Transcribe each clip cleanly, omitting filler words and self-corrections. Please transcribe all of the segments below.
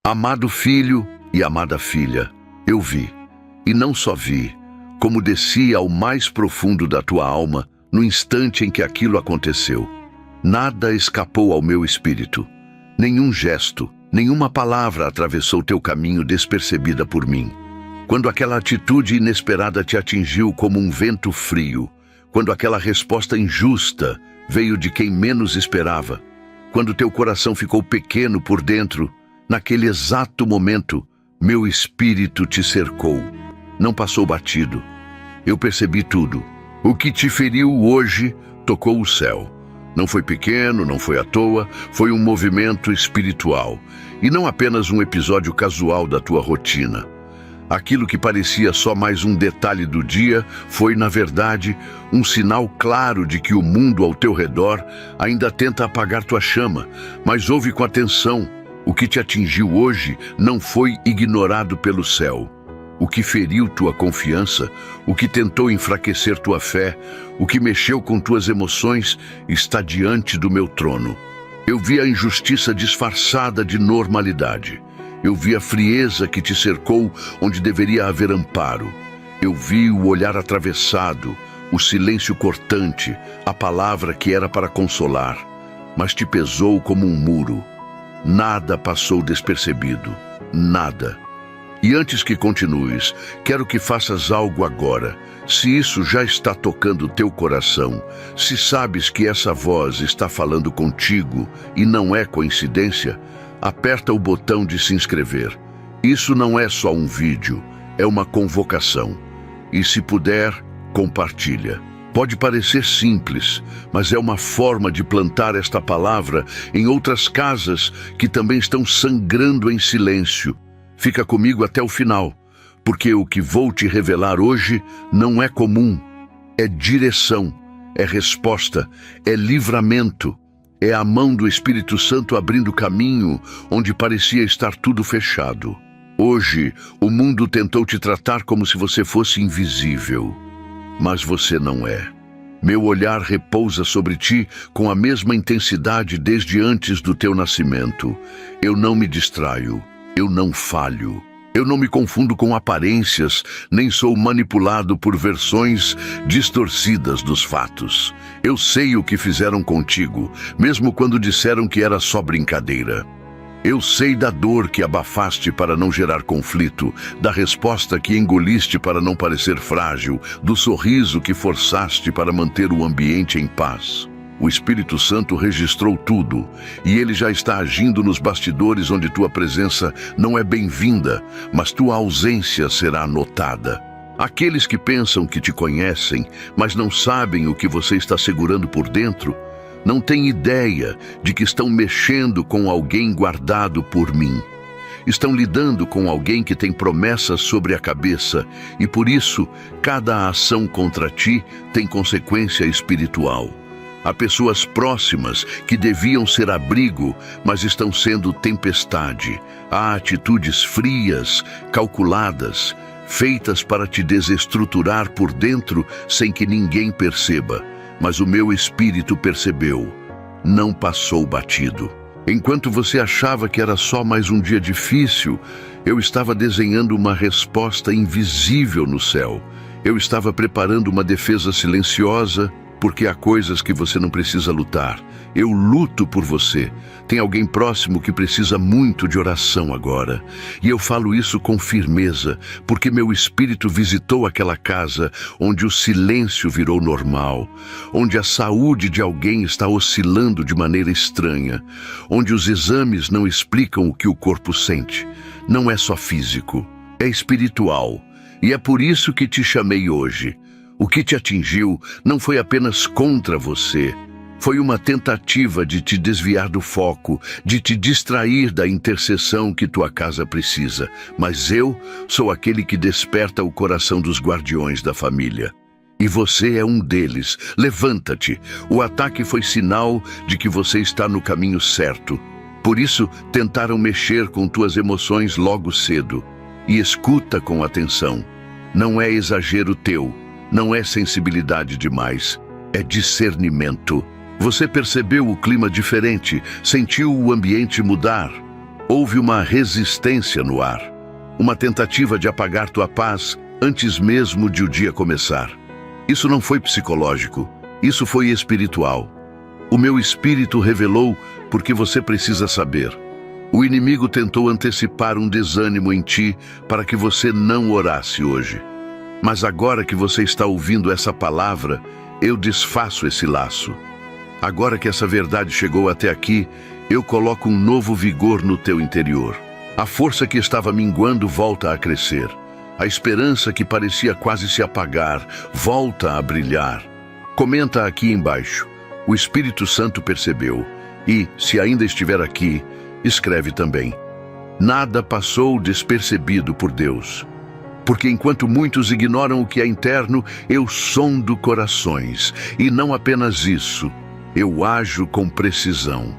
Amado filho e amada filha, eu vi, e não só vi, como desci ao mais profundo da tua alma no instante em que aquilo aconteceu. Nada escapou ao meu espírito. Nenhum gesto, nenhuma palavra atravessou teu caminho despercebida por mim. Quando aquela atitude inesperada te atingiu como um vento frio, quando aquela resposta injusta veio de quem menos esperava, quando teu coração ficou pequeno por dentro, naquele exato momento, meu espírito te cercou. Não passou batido. Eu percebi tudo. O que te feriu hoje tocou o céu. Não foi pequeno, não foi à toa, foi um movimento espiritual. E não apenas um episódio casual da tua rotina. Aquilo que parecia só mais um detalhe do dia foi, na verdade, um sinal claro de que o mundo ao teu redor ainda tenta apagar tua chama. Mas ouve com atenção, o que te atingiu hoje não foi ignorado pelo céu. O que feriu tua confiança, o que tentou enfraquecer tua fé, o que mexeu com tuas emoções, está diante do meu trono. Eu vi a injustiça disfarçada de normalidade. Eu vi a frieza que te cercou onde deveria haver amparo. Eu vi o olhar atravessado, o silêncio cortante, a palavra que era para consolar, mas te pesou como um muro. Nada passou despercebido, nada. E antes que continues, quero que faças algo agora. Se isso já está tocando teu coração, se sabes que essa voz está falando contigo e não é coincidência, aperta o botão de se inscrever. Isso não é só um vídeo, é uma convocação. E se puder, compartilha. Pode parecer simples, mas é uma forma de plantar esta palavra em outras casas que também estão sangrando em silêncio. Fica comigo até o final, porque o que vou te revelar hoje não é comum. É direção, é resposta, é livramento. É a mão do Espírito Santo abrindo caminho onde parecia estar tudo fechado. Hoje, o mundo tentou te tratar como se você fosse invisível. Mas você não é. Meu olhar repousa sobre ti com a mesma intensidade desde antes do teu nascimento. Eu não me distraio, eu não falho. Eu não me confundo com aparências, nem sou manipulado por versões distorcidas dos fatos. Eu sei o que fizeram contigo, mesmo quando disseram que era só brincadeira. Eu sei da dor que abafaste para não gerar conflito, da resposta que engoliste para não parecer frágil, do sorriso que forçaste para manter o ambiente em paz. O Espírito Santo registrou tudo, e ele já está agindo nos bastidores onde tua presença não é bem-vinda, mas tua ausência será notada. Aqueles que pensam que te conhecem, mas não sabem o que você está segurando por dentro, não têm ideia de que estão mexendo com alguém guardado por mim. Estão lidando com alguém que tem promessas sobre a cabeça, e por isso, cada ação contra ti tem consequência espiritual. Há pessoas próximas que deviam ser abrigo, mas estão sendo tempestade. Há atitudes frias, calculadas, feitas para te desestruturar por dentro sem que ninguém perceba. Mas o meu espírito percebeu. Não passou batido. Enquanto você achava que era só mais um dia difícil, eu estava desenhando uma resposta invisível no céu. Eu estava preparando uma defesa silenciosa, porque há coisas que você não precisa lutar. Eu luto por você. Tem alguém próximo que precisa muito de oração agora. E eu falo isso com firmeza, porque meu espírito visitou aquela casa onde o silêncio virou normal, onde a saúde de alguém está oscilando de maneira estranha, onde os exames não explicam o que o corpo sente. Não é só físico, é espiritual. E é por isso que te chamei hoje. O que te atingiu não foi apenas contra você. Foi uma tentativa de te desviar do foco, de te distrair da intercessão que tua casa precisa. Mas eu sou aquele que desperta o coração dos guardiões da família. E você é um deles. Levanta-te. O ataque foi sinal de que você está no caminho certo. Por isso, tentaram mexer com tuas emoções logo cedo. E escuta com atenção. Não é exagero teu. Não é sensibilidade demais, é discernimento. Você percebeu o clima diferente, sentiu o ambiente mudar. Houve uma resistência no ar, uma tentativa de apagar tua paz antes mesmo de o dia começar. Isso não foi psicológico, isso foi espiritual. O meu espírito revelou porque você precisa saber. O inimigo tentou antecipar um desânimo em ti para que você não orasse hoje. Mas agora que você está ouvindo essa palavra, eu desfaço esse laço. Agora que essa verdade chegou até aqui, eu coloco um novo vigor no teu interior. A força que estava minguando volta a crescer. A esperança que parecia quase se apagar volta a brilhar. Comenta aqui embaixo. O Espírito Santo percebeu. E, se ainda estiver aqui, escreve também. Nada passou despercebido por Deus. Porque enquanto muitos ignoram o que é interno, eu sondo corações. E não apenas isso, eu ajo com precisão.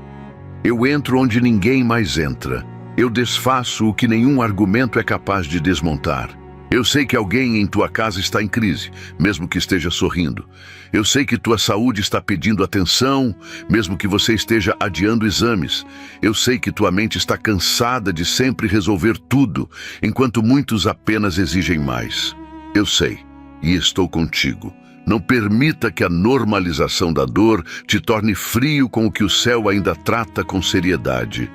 Eu entro onde ninguém mais entra. Eu desfaço o que nenhum argumento é capaz de desmontar. Eu sei que alguém em tua casa está em crise, mesmo que esteja sorrindo. Eu sei que tua saúde está pedindo atenção, mesmo que você esteja adiando exames. Eu sei que tua mente está cansada de sempre resolver tudo, enquanto muitos apenas exigem mais. Eu sei, e estou contigo. Não permita que a normalização da dor te torne frio com o que o céu ainda trata com seriedade.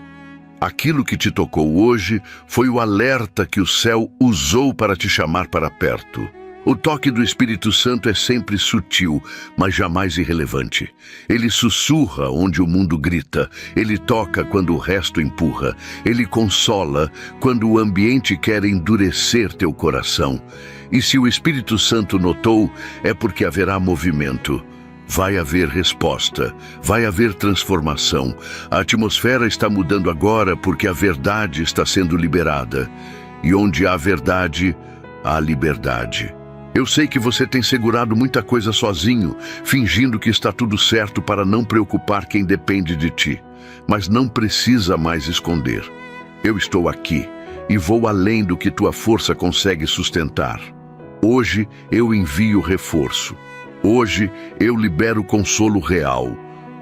Aquilo que te tocou hoje foi o alerta que o céu usou para te chamar para perto. O toque do Espírito Santo é sempre sutil, mas jamais irrelevante. Ele sussurra onde o mundo grita. Ele toca quando o resto empurra. Ele consola quando o ambiente quer endurecer teu coração. E se o Espírito Santo notou, é porque haverá movimento. Vai haver resposta, vai haver transformação. A atmosfera está mudando agora porque a verdade está sendo liberada. E onde há verdade, há liberdade. Eu sei que você tem segurado muita coisa sozinho, fingindo que está tudo certo para não preocupar quem depende de ti. Mas não precisa mais esconder. Eu estou aqui e vou além do que tua força consegue sustentar. Hoje eu envio reforço. Hoje eu libero consolo real.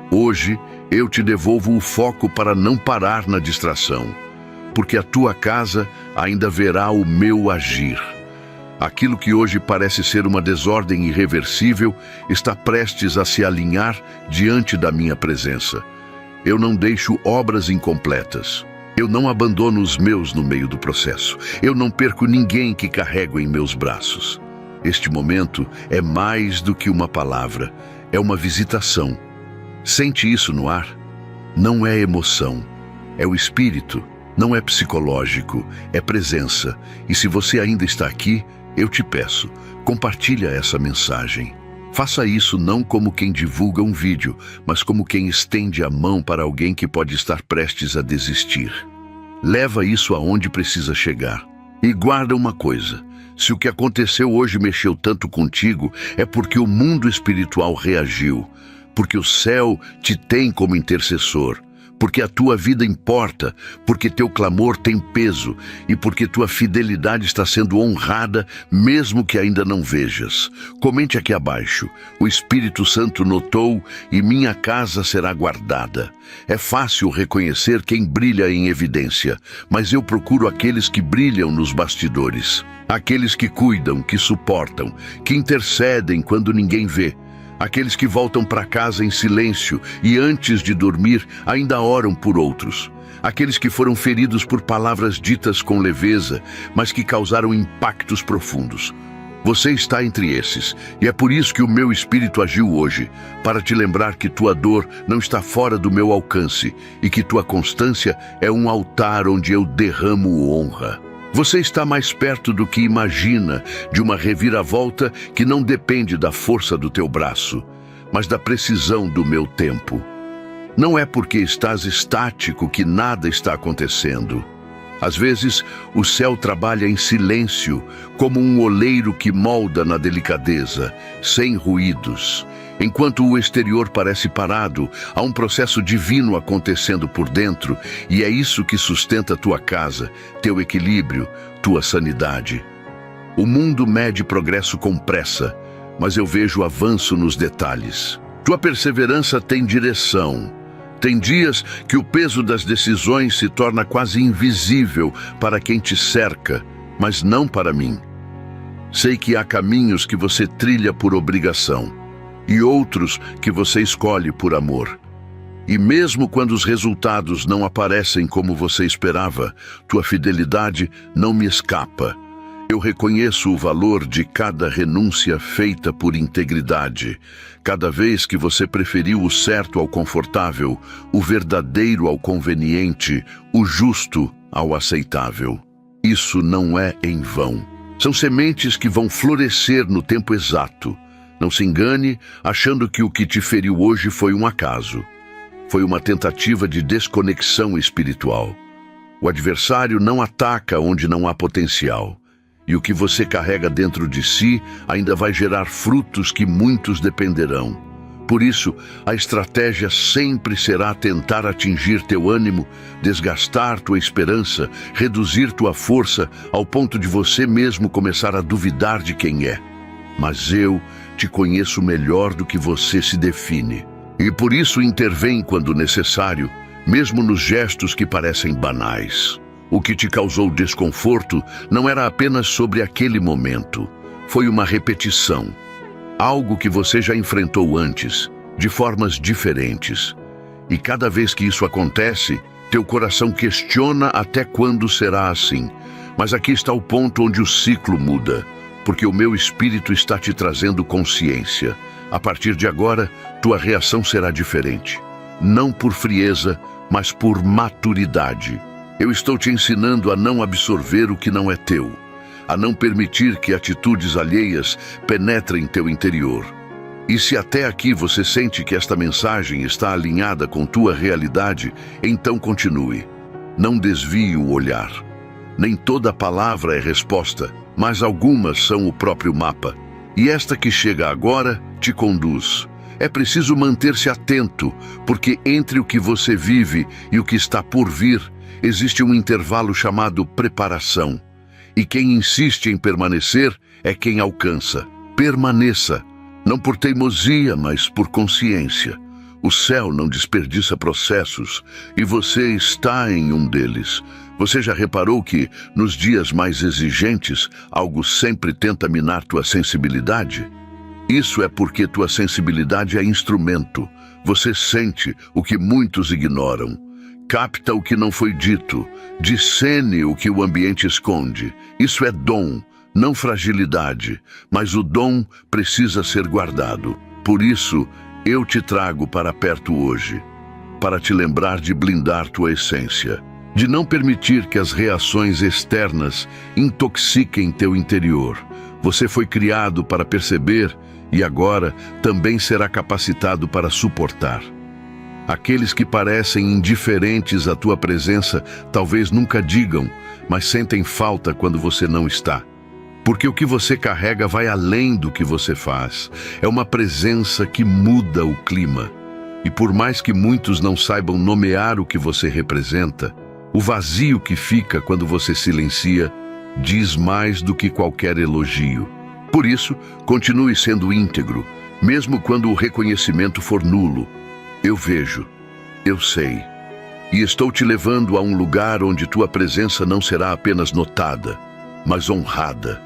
Hoje eu te devolvo o foco para não parar na distração. Porque a tua casa ainda verá o meu agir. Aquilo que hoje parece ser uma desordem irreversível está prestes a se alinhar diante da minha presença. Eu não deixo obras incompletas. Eu não abandono os meus no meio do processo. Eu não perco ninguém que carrego em meus braços. Este momento é mais do que uma palavra, é uma visitação. Sente isso no ar? Não é emoção, é o espírito, não é psicológico, é presença. E se você ainda está aqui, eu te peço, compartilha essa mensagem. Faça isso não como quem divulga um vídeo, mas como quem estende a mão para alguém que pode estar prestes a desistir. Leva isso aonde precisa chegar. E guarda uma coisa. Se o que aconteceu hoje mexeu tanto contigo, é porque o mundo espiritual reagiu, porque o céu te tem como intercessor, porque a tua vida importa, porque teu clamor tem peso e porque tua fidelidade está sendo honrada, mesmo que ainda não vejas. Comente aqui abaixo. O Espírito Santo notou e minha casa será guardada. É fácil reconhecer quem brilha em evidência, mas eu procuro aqueles que brilham nos bastidores. Aqueles que cuidam, que suportam, que intercedem quando ninguém vê. Aqueles que voltam para casa em silêncio e antes de dormir ainda oram por outros. Aqueles que foram feridos por palavras ditas com leveza, mas que causaram impactos profundos. Você está entre esses, e é por isso que o meu Espírito agiu hoje, para te lembrar que tua dor não está fora do meu alcance e que tua constância é um altar onde eu derramo honra. Você está mais perto do que imagina de uma reviravolta que não depende da força do teu braço, mas da precisão do meu tempo. Não é porque estás estático que nada está acontecendo. Às vezes, o céu trabalha em silêncio, como um oleiro que molda na delicadeza, sem ruídos. Enquanto o exterior parece parado, há um processo divino acontecendo por dentro, e é isso que sustenta tua casa, teu equilíbrio, tua sanidade. O mundo mede progresso com pressa, mas eu vejo avanço nos detalhes. Tua perseverança tem direção. Tem dias que o peso das decisões se torna quase invisível para quem te cerca, mas não para mim. Sei que há caminhos que você trilha por obrigação e outros que você escolhe por amor. E mesmo quando os resultados não aparecem como você esperava, tua fidelidade não me escapa. Eu reconheço o valor de cada renúncia feita por integridade. Cada vez que você preferiu o certo ao confortável, o verdadeiro ao conveniente, o justo ao aceitável. Isso não é em vão. São sementes que vão florescer no tempo exato. Não se engane achando que o que te feriu hoje foi um acaso. Foi uma tentativa de desconexão espiritual. O adversário não ataca onde não há potencial. E o que você carrega dentro de si ainda vai gerar frutos que muitos dependerão. Por isso, a estratégia sempre será tentar atingir teu ânimo, desgastar tua esperança, reduzir tua força ao ponto de você mesmo começar a duvidar de quem é. Mas eu te conheço melhor do que você se define. E por isso intervém quando necessário, mesmo nos gestos que parecem banais. O que te causou desconforto não era apenas sobre aquele momento. Foi uma repetição. Algo que você já enfrentou antes, de formas diferentes. E cada vez que isso acontece, teu coração questiona até quando será assim. Mas aqui está o ponto onde o ciclo muda, porque o meu espírito está te trazendo consciência. A partir de agora, tua reação será diferente. Não por frieza, mas por maturidade. Eu estou te ensinando a não absorver o que não é teu, a não permitir que atitudes alheias penetrem teu interior. E se até aqui você sente que esta mensagem está alinhada com tua realidade, então continue. Não desvie o olhar. Nem toda palavra é resposta, mas algumas são o próprio mapa. E esta que chega agora te conduz. É preciso manter-se atento, porque entre o que você vive e o que está por vir, existe um intervalo chamado preparação. E quem insiste em permanecer é quem alcança. Permaneça, não por teimosia, mas por consciência. O céu não desperdiça processos, e você está em um deles. Você já reparou que, nos dias mais exigentes, algo sempre tenta minar tua sensibilidade? Isso é porque tua sensibilidade é instrumento. Você sente o que muitos ignoram. Capta o que não foi dito, discerne o que o ambiente esconde. Isso é dom, não fragilidade, mas o dom precisa ser guardado. Por isso, eu te trago para perto hoje, para te lembrar de blindar tua essência, de não permitir que as reações externas intoxiquem teu interior. Você foi criado para perceber e agora também será capacitado para suportar. Aqueles que parecem indiferentes à tua presença talvez nunca digam, mas sentem falta quando você não está. Porque o que você carrega vai além do que você faz. É uma presença que muda o clima. E por mais que muitos não saibam nomear o que você representa, o vazio que fica quando você silencia diz mais do que qualquer elogio. Por isso, continue sendo íntegro, mesmo quando o reconhecimento for nulo. Eu vejo, eu sei, e estou te levando a um lugar onde tua presença não será apenas notada, mas honrada.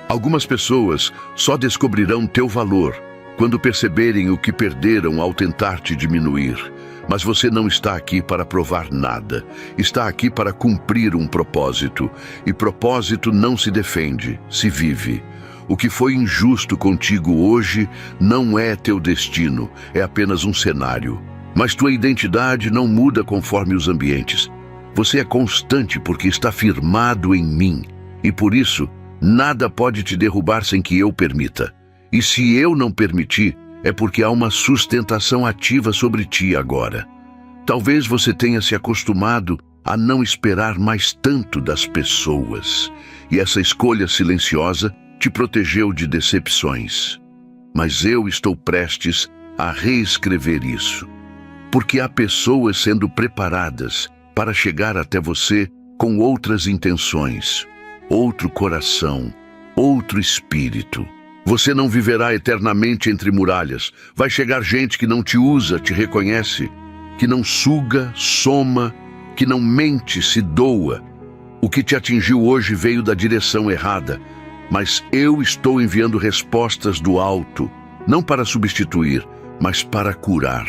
Algumas pessoas só descobrirão teu valor quando perceberem o que perderam ao tentar te diminuir. Mas você não está aqui para provar nada, está aqui para cumprir um propósito, e propósito não se defende, se vive. O que foi injusto contigo hoje não é teu destino, é apenas um cenário. Mas tua identidade não muda conforme os ambientes. Você é constante porque está firmado em mim, e por isso, nada pode te derrubar sem que eu permita. E se eu não permitir, é porque há uma sustentação ativa sobre ti agora. Talvez você tenha se acostumado a não esperar mais tanto das pessoas, e essa escolha silenciosa te protegeu de decepções. Mas eu estou prestes a reescrever isso, porque há pessoas sendo preparadas para chegar até você com outras intenções, outro coração, outro espírito. Você não viverá eternamente entre muralhas. Vai chegar gente que não te usa, te reconhece, que não suga, soma, que não mente, se doa. O que te atingiu hoje veio da direção errada, mas eu estou enviando respostas do alto, não para substituir, mas para curar.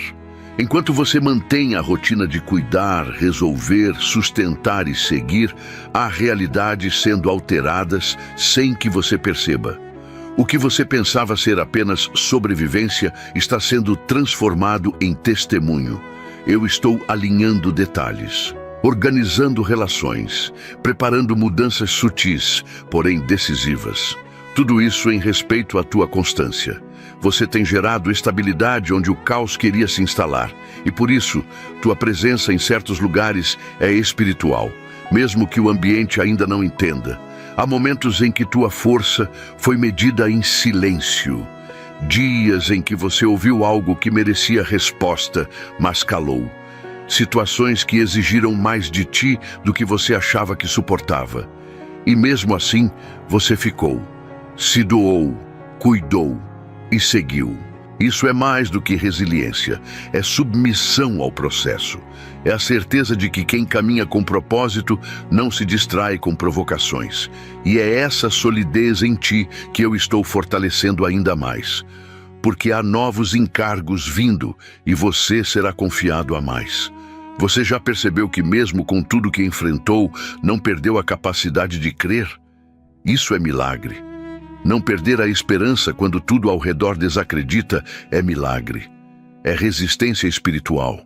Enquanto você mantém a rotina de cuidar, resolver, sustentar e seguir, há realidades sendo alteradas sem que você perceba. O que você pensava ser apenas sobrevivência está sendo transformado em testemunho. Eu estou alinhando detalhes, organizando relações, preparando mudanças sutis, porém decisivas. Tudo isso em respeito à tua constância. Você tem gerado estabilidade onde o caos queria se instalar, e por isso, tua presença em certos lugares é espiritual, mesmo que o ambiente ainda não entenda. Há momentos em que tua força foi medida em silêncio. Dias em que você ouviu algo que merecia resposta, mas calou. Situações que exigiram mais de ti do que você achava que suportava. E mesmo assim, você ficou, se doou, cuidou e seguiu. Isso é mais do que resiliência, é submissão ao processo. É a certeza de que quem caminha com propósito não se distrai com provocações. E é essa solidez em ti que eu estou fortalecendo ainda mais. Porque há novos encargos vindo e você será confiado a mais. Você já percebeu que mesmo com tudo que enfrentou, não perdeu a capacidade de crer? Isso é milagre. Não perder a esperança quando tudo ao redor desacredita é milagre. É resistência espiritual.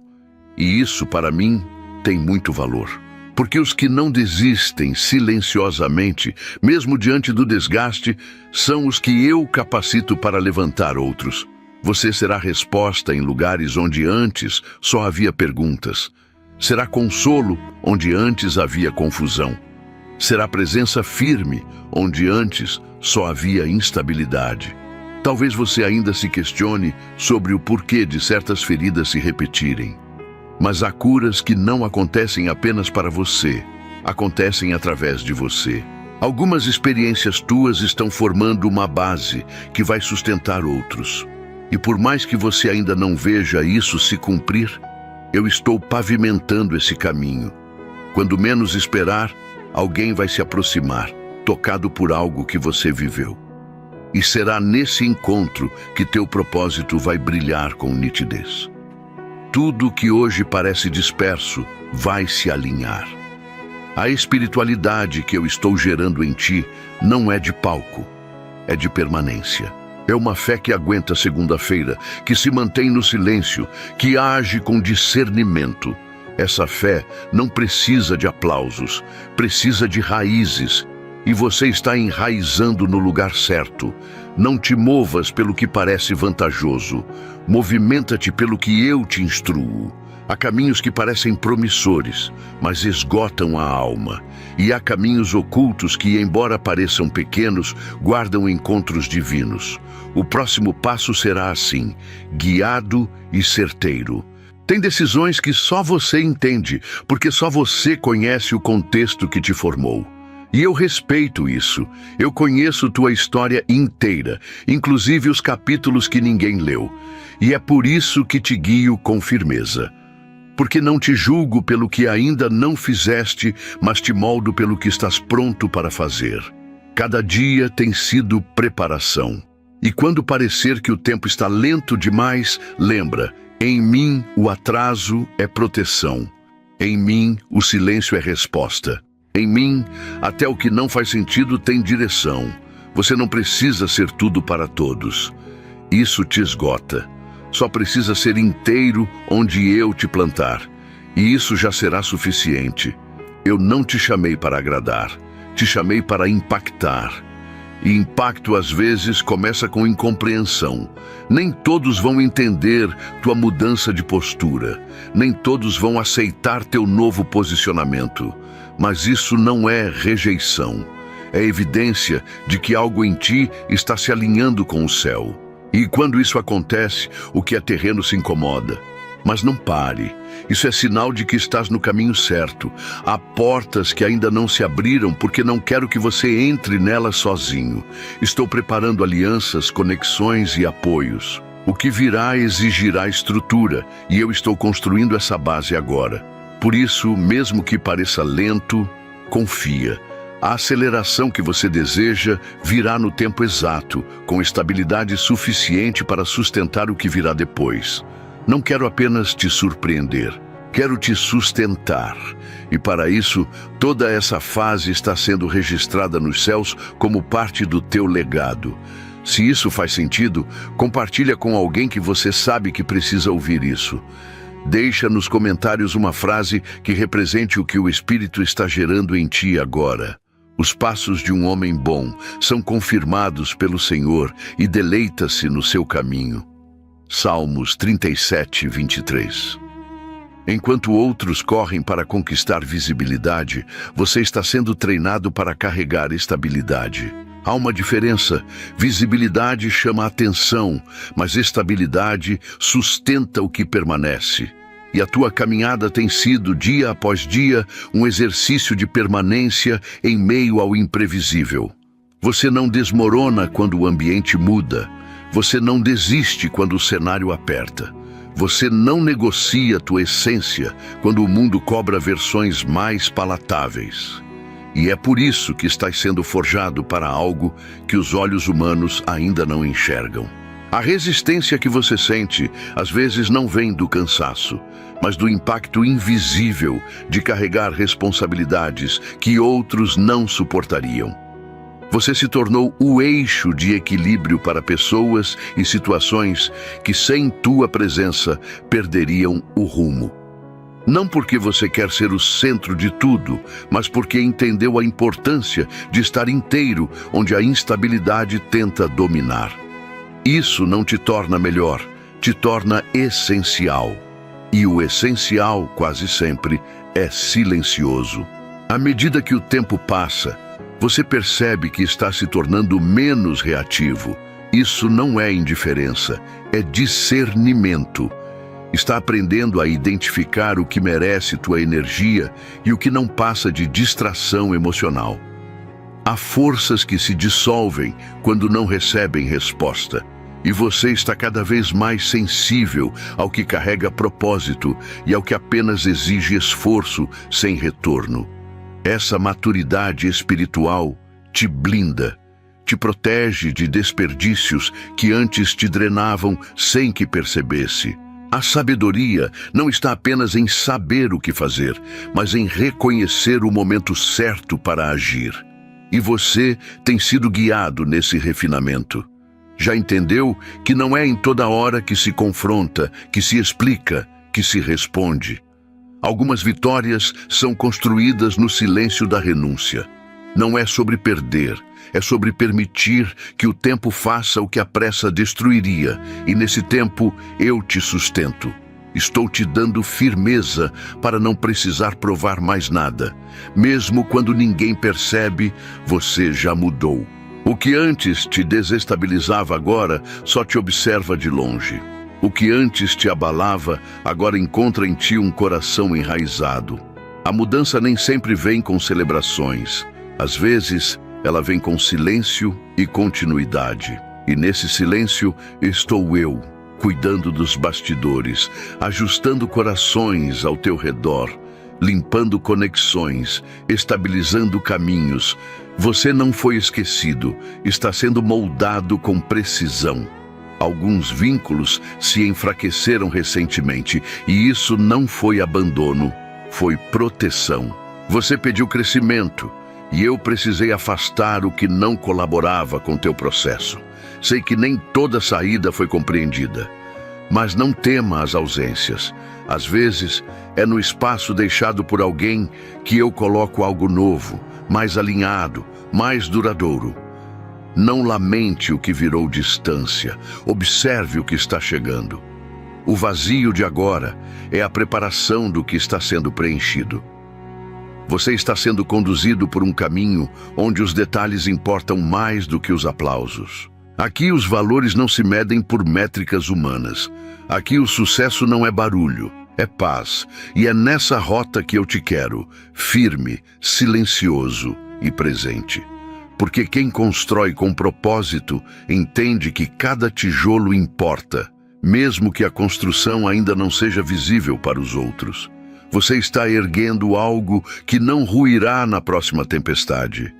E isso, para mim, tem muito valor. Porque os que não desistem silenciosamente, mesmo diante do desgaste, são os que eu capacito para levantar outros. Você será resposta em lugares onde antes só havia perguntas. Será consolo onde antes havia confusão. Será presença firme onde antes só havia instabilidade. Talvez você ainda se questione sobre o porquê de certas feridas se repetirem. Mas há curas que não acontecem apenas para você, acontecem através de você. Algumas experiências tuas estão formando uma base que vai sustentar outros. E por mais que você ainda não veja isso se cumprir, eu estou pavimentando esse caminho. Quando menos esperar, alguém vai se aproximar, tocado por algo que você viveu. E será nesse encontro que teu propósito vai brilhar com nitidez. Tudo que hoje parece disperso vai se alinhar. A espiritualidade que eu estou gerando em ti não é de palco, é de permanência. É uma fé que aguenta segunda-feira, que se mantém no silêncio, que age com discernimento. Essa fé não precisa de aplausos, precisa de raízes. E você está enraizando no lugar certo. Não te movas pelo que parece vantajoso. Movimenta-te pelo que eu te instruo. Há caminhos que parecem promissores, mas esgotam a alma. E há caminhos ocultos que, embora pareçam pequenos, guardam encontros divinos. O próximo passo será assim, guiado e certeiro. Tem decisões que só você entende, porque só você conhece o contexto que te formou. E eu respeito isso. Eu conheço tua história inteira, inclusive os capítulos que ninguém leu. E é por isso que te guio com firmeza. Porque não te julgo pelo que ainda não fizeste, mas te moldo pelo que estás pronto para fazer. Cada dia tem sido preparação. E quando parecer que o tempo está lento demais, lembra, em mim o atraso é proteção. Em mim o silêncio é resposta. Em mim, até o que não faz sentido tem direção. Você não precisa ser tudo para todos. Isso te esgota. Só precisa ser inteiro onde eu te plantar. E isso já será suficiente. Eu não te chamei para agradar. Te chamei para impactar. E impacto, às vezes, começa com incompreensão. Nem todos vão entender tua mudança de postura. Nem todos vão aceitar teu novo posicionamento. Mas isso não é rejeição. É evidência de que algo em ti está se alinhando com o céu. E quando isso acontece, o que é terreno se incomoda. Mas não pare. Isso é sinal de que estás no caminho certo. Há portas que ainda não se abriram porque não quero que você entre nelas sozinho. Estou preparando alianças, conexões e apoios. O que virá exigirá estrutura, e eu estou construindo essa base agora. Por isso, mesmo que pareça lento, confia. A aceleração que você deseja virá no tempo exato, com estabilidade suficiente para sustentar o que virá depois. Não quero apenas te surpreender, quero te sustentar. E para isso, toda essa fase está sendo registrada nos céus como parte do teu legado. Se isso faz sentido, compartilha com alguém que você sabe que precisa ouvir isso. Deixa nos comentários uma frase que represente o que o Espírito está gerando em ti agora. Os passos de um homem bom são confirmados pelo Senhor e deleita-se no seu caminho. Salmos 37, 23. Enquanto outros correm para conquistar visibilidade, você está sendo treinado para carregar estabilidade. Há uma diferença. Visibilidade chama a atenção, mas estabilidade sustenta o que permanece. E a tua caminhada tem sido, dia após dia, um exercício de permanência em meio ao imprevisível. Você não desmorona quando o ambiente muda. Você não desiste quando o cenário aperta. Você não negocia tua essência quando o mundo cobra versões mais palatáveis. E é por isso que estás sendo forjado para algo que os olhos humanos ainda não enxergam. A resistência que você sente, às vezes, não vem do cansaço, mas do impacto invisível de carregar responsabilidades que outros não suportariam. Você se tornou o eixo de equilíbrio para pessoas e situações que, sem tua presença, perderiam o rumo. Não porque você quer ser o centro de tudo, mas porque entendeu a importância de estar inteiro onde a instabilidade tenta dominar. Isso não te torna melhor, te torna essencial. E o essencial, quase sempre, é silencioso. À medida que o tempo passa, você percebe que está se tornando menos reativo. Isso não é indiferença, é discernimento. Está aprendendo a identificar o que merece tua energia e o que não passa de distração emocional. Há forças que se dissolvem quando não recebem resposta. E você está cada vez mais sensível ao que carrega propósito e ao que apenas exige esforço sem retorno. Essa maturidade espiritual te blinda, te protege de desperdícios que antes te drenavam sem que percebesse. A sabedoria não está apenas em saber o que fazer, mas em reconhecer o momento certo para agir. E você tem sido guiado nesse refinamento. Já entendeu que não é em toda hora que se confronta, que se explica, que se responde. Algumas vitórias são construídas no silêncio da renúncia. Não é sobre perder, é sobre permitir que o tempo faça o que a pressa destruiria. E nesse tempo eu te sustento. Estou te dando firmeza para não precisar provar mais nada. Mesmo quando ninguém percebe, você já mudou. O que antes te desestabilizava agora só te observa de longe. O que antes te abalava agora encontra em ti um coração enraizado. A mudança nem sempre vem com celebrações. Às vezes, ela vem com silêncio e continuidade. E nesse silêncio estou eu, cuidando dos bastidores, ajustando corações ao teu redor, limpando conexões, estabilizando caminhos. Você não foi esquecido, está sendo moldado com precisão. Alguns vínculos se enfraqueceram recentemente, e isso não foi abandono, foi proteção. Você pediu crescimento, e eu precisei afastar o que não colaborava com teu processo. Sei que nem toda saída foi compreendida, mas não tema as ausências. Às vezes, é no espaço deixado por alguém que eu coloco algo novo, mais alinhado, mais duradouro. Não lamente o que virou distância, observe o que está chegando. O vazio de agora é a preparação do que está sendo preenchido. Você está sendo conduzido por um caminho onde os detalhes importam mais do que os aplausos. Aqui os valores não se medem por métricas humanas. Aqui o sucesso não é barulho, é paz. E é nessa rota que eu te quero, firme, silencioso e presente. Porque quem constrói com propósito entende que cada tijolo importa mesmo que a construção ainda não seja visível para os outros. Você está erguendo algo que não ruirá na próxima tempestade.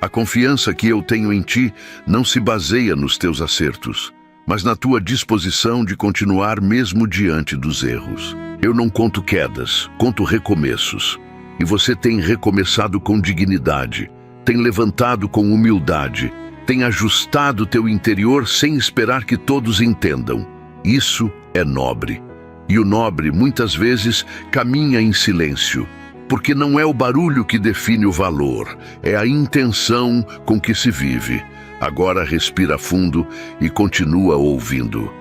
A confiança que eu tenho em ti não se baseia nos teus acertos, mas na tua disposição de continuar mesmo diante dos erros. Eu não conto quedas, conto recomeços. E você tem recomeçado com dignidade, tem levantado com humildade, tem ajustado teu interior sem esperar que todos entendam. Isso é nobre. E o nobre, muitas vezes, caminha em silêncio, porque não é o barulho que define o valor, é a intenção com que se vive. Agora respira fundo e continua ouvindo.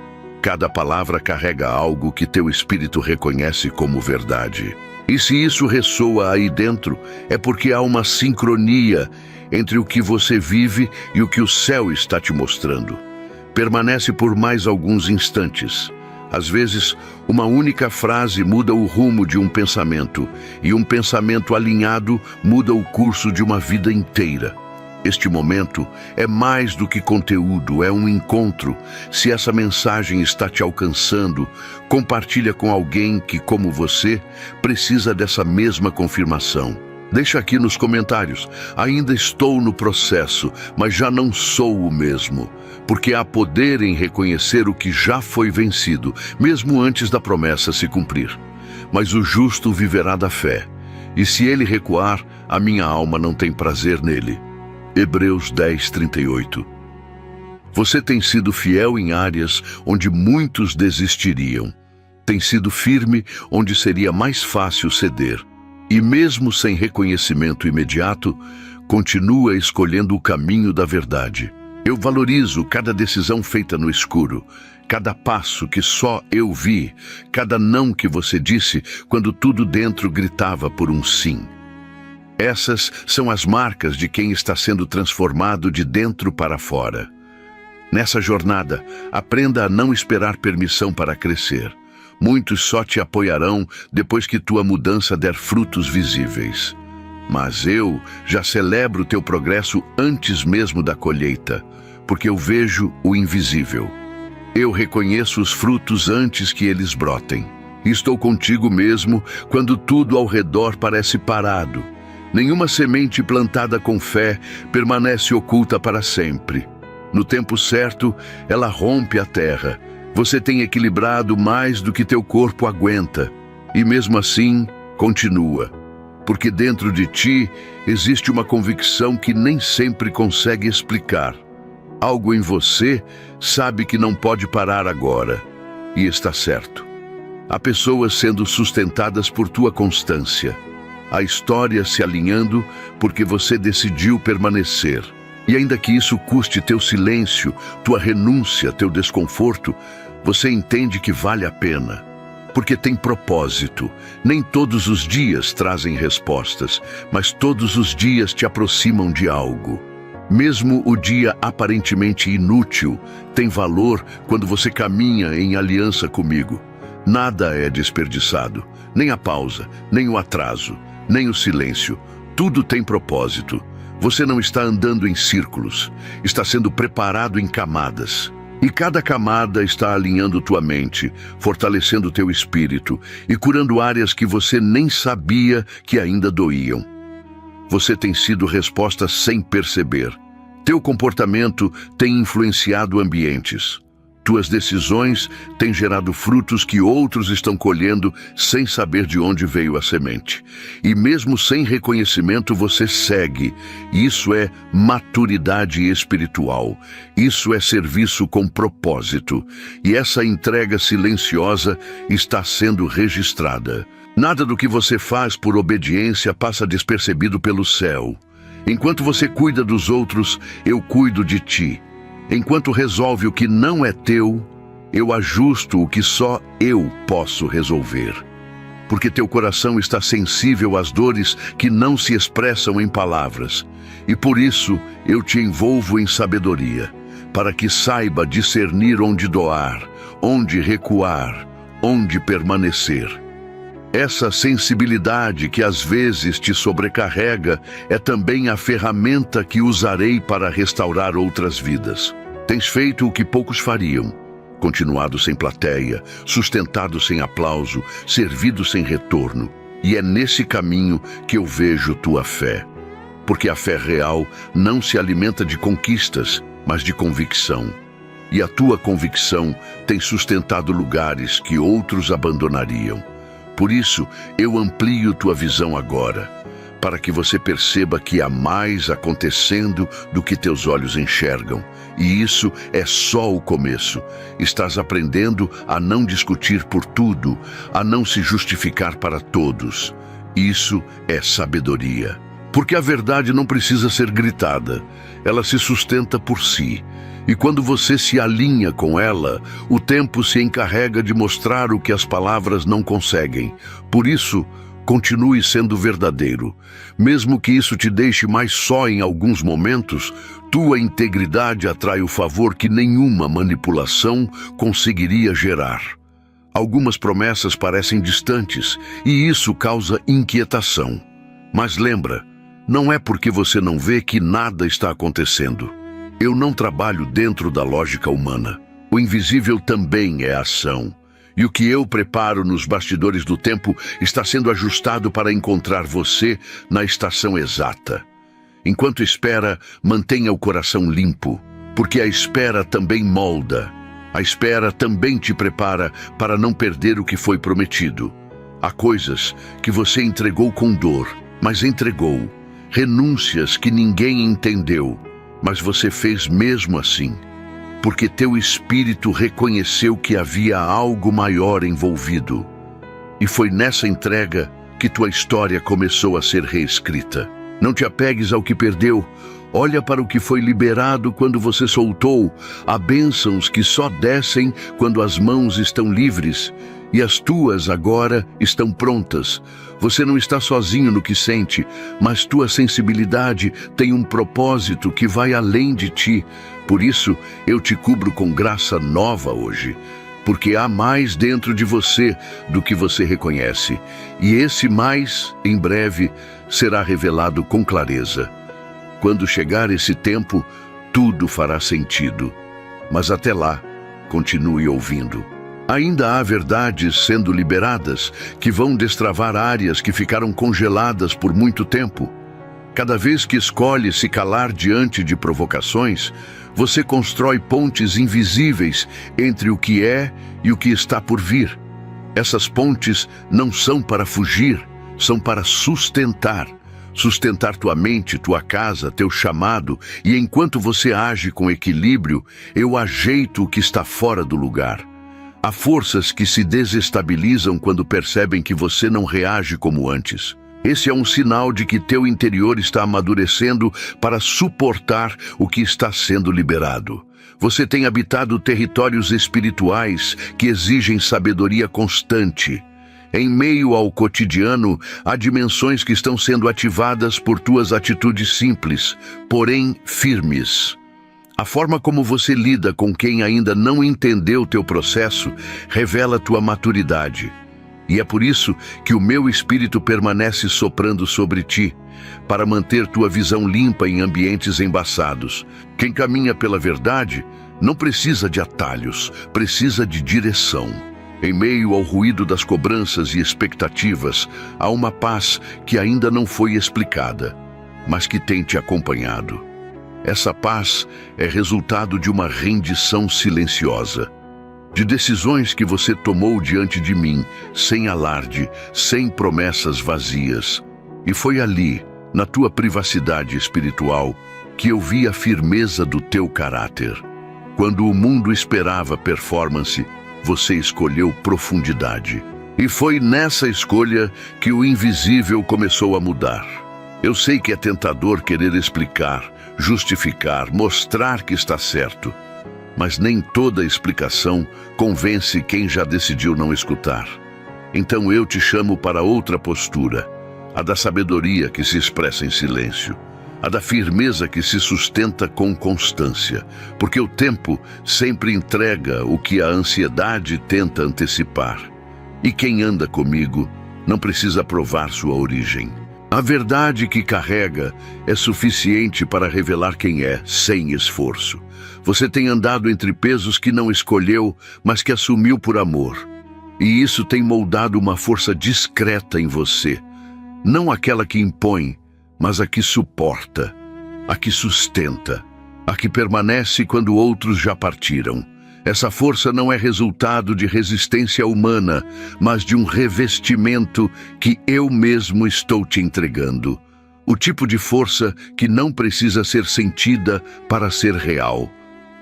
Cada palavra carrega algo que teu espírito reconhece como verdade. E se isso ressoa aí dentro, é porque há uma sincronia entre o que você vive e o que o céu está te mostrando. Permanece por mais alguns instantes. Às vezes, uma única frase muda o rumo de um pensamento, e um pensamento alinhado muda o curso de uma vida inteira. Este momento é mais do que conteúdo, é um encontro. Se essa mensagem está te alcançando, compartilha com alguém que, como você, precisa dessa mesma confirmação. Deixa aqui nos comentários: ainda estou no processo, mas já não sou o mesmo. Porque há poder em reconhecer o que já foi vencido, mesmo antes da promessa se cumprir. Mas o justo viverá da fé, e se ele recuar, a minha alma não tem prazer nele. Hebreus 10:38. Você tem sido fiel em áreas onde muitos desistiriam. Tem sido firme onde seria mais fácil ceder. E mesmo sem reconhecimento imediato, continua escolhendo o caminho da verdade. Eu valorizo cada decisão feita no escuro, cada passo que só eu vi, cada não que você disse quando tudo dentro gritava por um sim. Essas são as marcas de quem está sendo transformado de dentro para fora. Nessa jornada, aprenda a não esperar permissão para crescer. Muitos só te apoiarão depois que tua mudança der frutos visíveis. Mas eu já celebro teu progresso antes mesmo da colheita, porque eu vejo o invisível. Eu reconheço os frutos antes que eles brotem. Estou contigo mesmo quando tudo ao redor parece parado. Nenhuma semente plantada com fé permanece oculta para sempre. No tempo certo, ela rompe a terra. Você tem equilibrado mais do que teu corpo aguenta. E mesmo assim, continua. Porque dentro de ti existe uma convicção que nem sempre consegue explicar. Algo em você sabe que não pode parar agora. E está certo. Há pessoas sendo sustentadas por tua constância. A história se alinhando porque você decidiu permanecer. E ainda que isso custe teu silêncio, tua renúncia, teu desconforto, você entende que vale a pena. Porque tem propósito. Nem todos os dias trazem respostas, mas todos os dias te aproximam de algo. Mesmo o dia aparentemente inútil tem valor quando você caminha em aliança comigo. Nada é desperdiçado, nem a pausa, nem o atraso, nem o silêncio. Tudo tem propósito. Você não está andando em círculos, está sendo preparado em camadas. E cada camada está alinhando tua mente, fortalecendo teu espírito e curando áreas que você nem sabia que ainda doíam. Você tem sido resposta sem perceber. Teu comportamento tem influenciado ambientes. Tuas decisões têm gerado frutos que outros estão colhendo sem saber de onde veio a semente. E mesmo sem reconhecimento você segue. Isso é maturidade espiritual. Isso é serviço com propósito. E essa entrega silenciosa está sendo registrada. Nada do que você faz por obediência passa despercebido pelo céu. Enquanto você cuida dos outros, eu cuido de ti. Enquanto resolve o que não é teu, eu ajusto o que só eu posso resolver. Porque teu coração está sensível às dores que não se expressam em palavras. E por isso eu te envolvo em sabedoria, para que saiba discernir onde doar, onde recuar, onde permanecer. Essa sensibilidade que às vezes te sobrecarrega é também a ferramenta que usarei para restaurar outras vidas. Tens feito o que poucos fariam. continuado sem plateia, sustentado sem aplauso, servido sem retorno. E é nesse caminho que eu vejo tua fé. Porque a fé real não se alimenta de conquistas, mas de convicção. E a tua convicção tem sustentado lugares que outros abandonariam. Por isso, eu amplio tua visão agora, para que você perceba que há mais acontecendo do que teus olhos enxergam. E isso é só o começo. Estás aprendendo a não discutir por tudo, a não se justificar para todos. Isso é sabedoria. Porque a verdade não precisa ser gritada, ela se sustenta por si. E quando você se alinha com ela, o tempo se encarrega de mostrar o que as palavras não conseguem. Por isso, continue sendo verdadeiro. Mesmo que isso te deixe mais só em alguns momentos, tua integridade atrai o favor que nenhuma manipulação conseguiria gerar. Algumas promessas parecem distantes, e isso causa inquietação. Mas lembra, não é porque você não vê que nada está acontecendo. Eu não trabalho dentro da lógica humana. O invisível também é ação. E o que eu preparo nos bastidores do tempo está sendo ajustado para encontrar você na estação exata. Enquanto espera, mantenha o coração limpo, porque a espera também molda. A espera também te prepara para não perder o que foi prometido. Há coisas que você entregou com dor, mas entregou. Renúncias que ninguém entendeu, mas você fez mesmo assim. Porque teu espírito reconheceu que havia algo maior envolvido. E foi nessa entrega que tua história começou a ser reescrita. Não te apegues ao que perdeu. Olha para o que foi liberado quando você soltou. Há bênçãos que só descem quando as mãos estão livres. E as tuas agora estão prontas. Você não está sozinho no que sente, mas tua sensibilidade tem um propósito que vai além de ti. Por isso, eu te cubro com graça nova hoje, porque há mais dentro de você do que você reconhece. E esse mais, em breve, será revelado com clareza. Quando chegar esse tempo, tudo fará sentido. Mas até lá, continue ouvindo. Ainda há verdades sendo liberadas que vão destravar áreas que ficaram congeladas por muito tempo. Cada vez que escolhe se calar diante de provocações, você constrói pontes invisíveis entre o que é e o que está por vir. Essas pontes não são para fugir, são para sustentar. Sustentar tua mente, tua casa, teu chamado, e enquanto você age com equilíbrio, eu ajeito o que está fora do lugar. Há forças que se desestabilizam quando percebem que você não reage como antes. Esse é um sinal de que teu interior está amadurecendo para suportar o que está sendo liberado. Você tem habitado territórios espirituais que exigem sabedoria constante. Em meio ao cotidiano, há dimensões que estão sendo ativadas por tuas atitudes simples, porém firmes. A forma como você lida com quem ainda não entendeu teu processo revela tua maturidade. E é por isso que o meu espírito permanece soprando sobre ti, para manter tua visão limpa em ambientes embaçados. Quem caminha pela verdade não precisa de atalhos, precisa de direção. Em meio ao ruído das cobranças e expectativas, há uma paz que ainda não foi explicada, mas que tem te acompanhado. Essa paz é resultado de uma rendição silenciosa, de decisões que você tomou diante de mim, sem alarde, sem promessas vazias. E foi ali, na tua privacidade espiritual, que eu vi a firmeza do teu caráter. Quando o mundo esperava performance, você escolheu profundidade. E foi nessa escolha que o invisível começou a mudar. Eu sei que é tentador querer explicar, justificar, mostrar que está certo. Mas nem toda explicação convence quem já decidiu não escutar. Então eu te chamo para outra postura, a da sabedoria que se expressa em silêncio, a da firmeza que se sustenta com constância, porque o tempo sempre entrega o que a ansiedade tenta antecipar. E quem anda comigo não precisa provar sua origem. A verdade que carrega é suficiente para revelar quem é, sem esforço. Você tem andado entre pesos que não escolheu, mas que assumiu por amor. E isso tem moldado uma força discreta em você. Não aquela que impõe, mas a que suporta, a que sustenta, a que permanece quando outros já partiram. Essa força não é resultado de resistência humana, mas de um revestimento que eu mesmo estou te entregando. O tipo de força que não precisa ser sentida para ser real.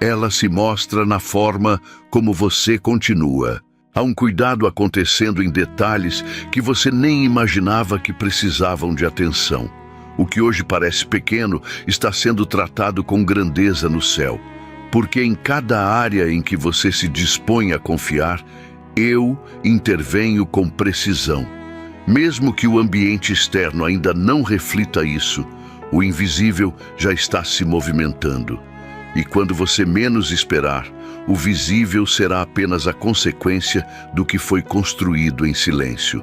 Ela se mostra na forma como você continua. Há um cuidado acontecendo em detalhes que você nem imaginava que precisavam de atenção. O que hoje parece pequeno está sendo tratado com grandeza no céu. Porque em cada área em que você se dispõe a confiar, eu intervenho com precisão. Mesmo que o ambiente externo ainda não reflita isso, o invisível já está se movimentando. E quando você menos esperar, o visível será apenas a consequência do que foi construído em silêncio.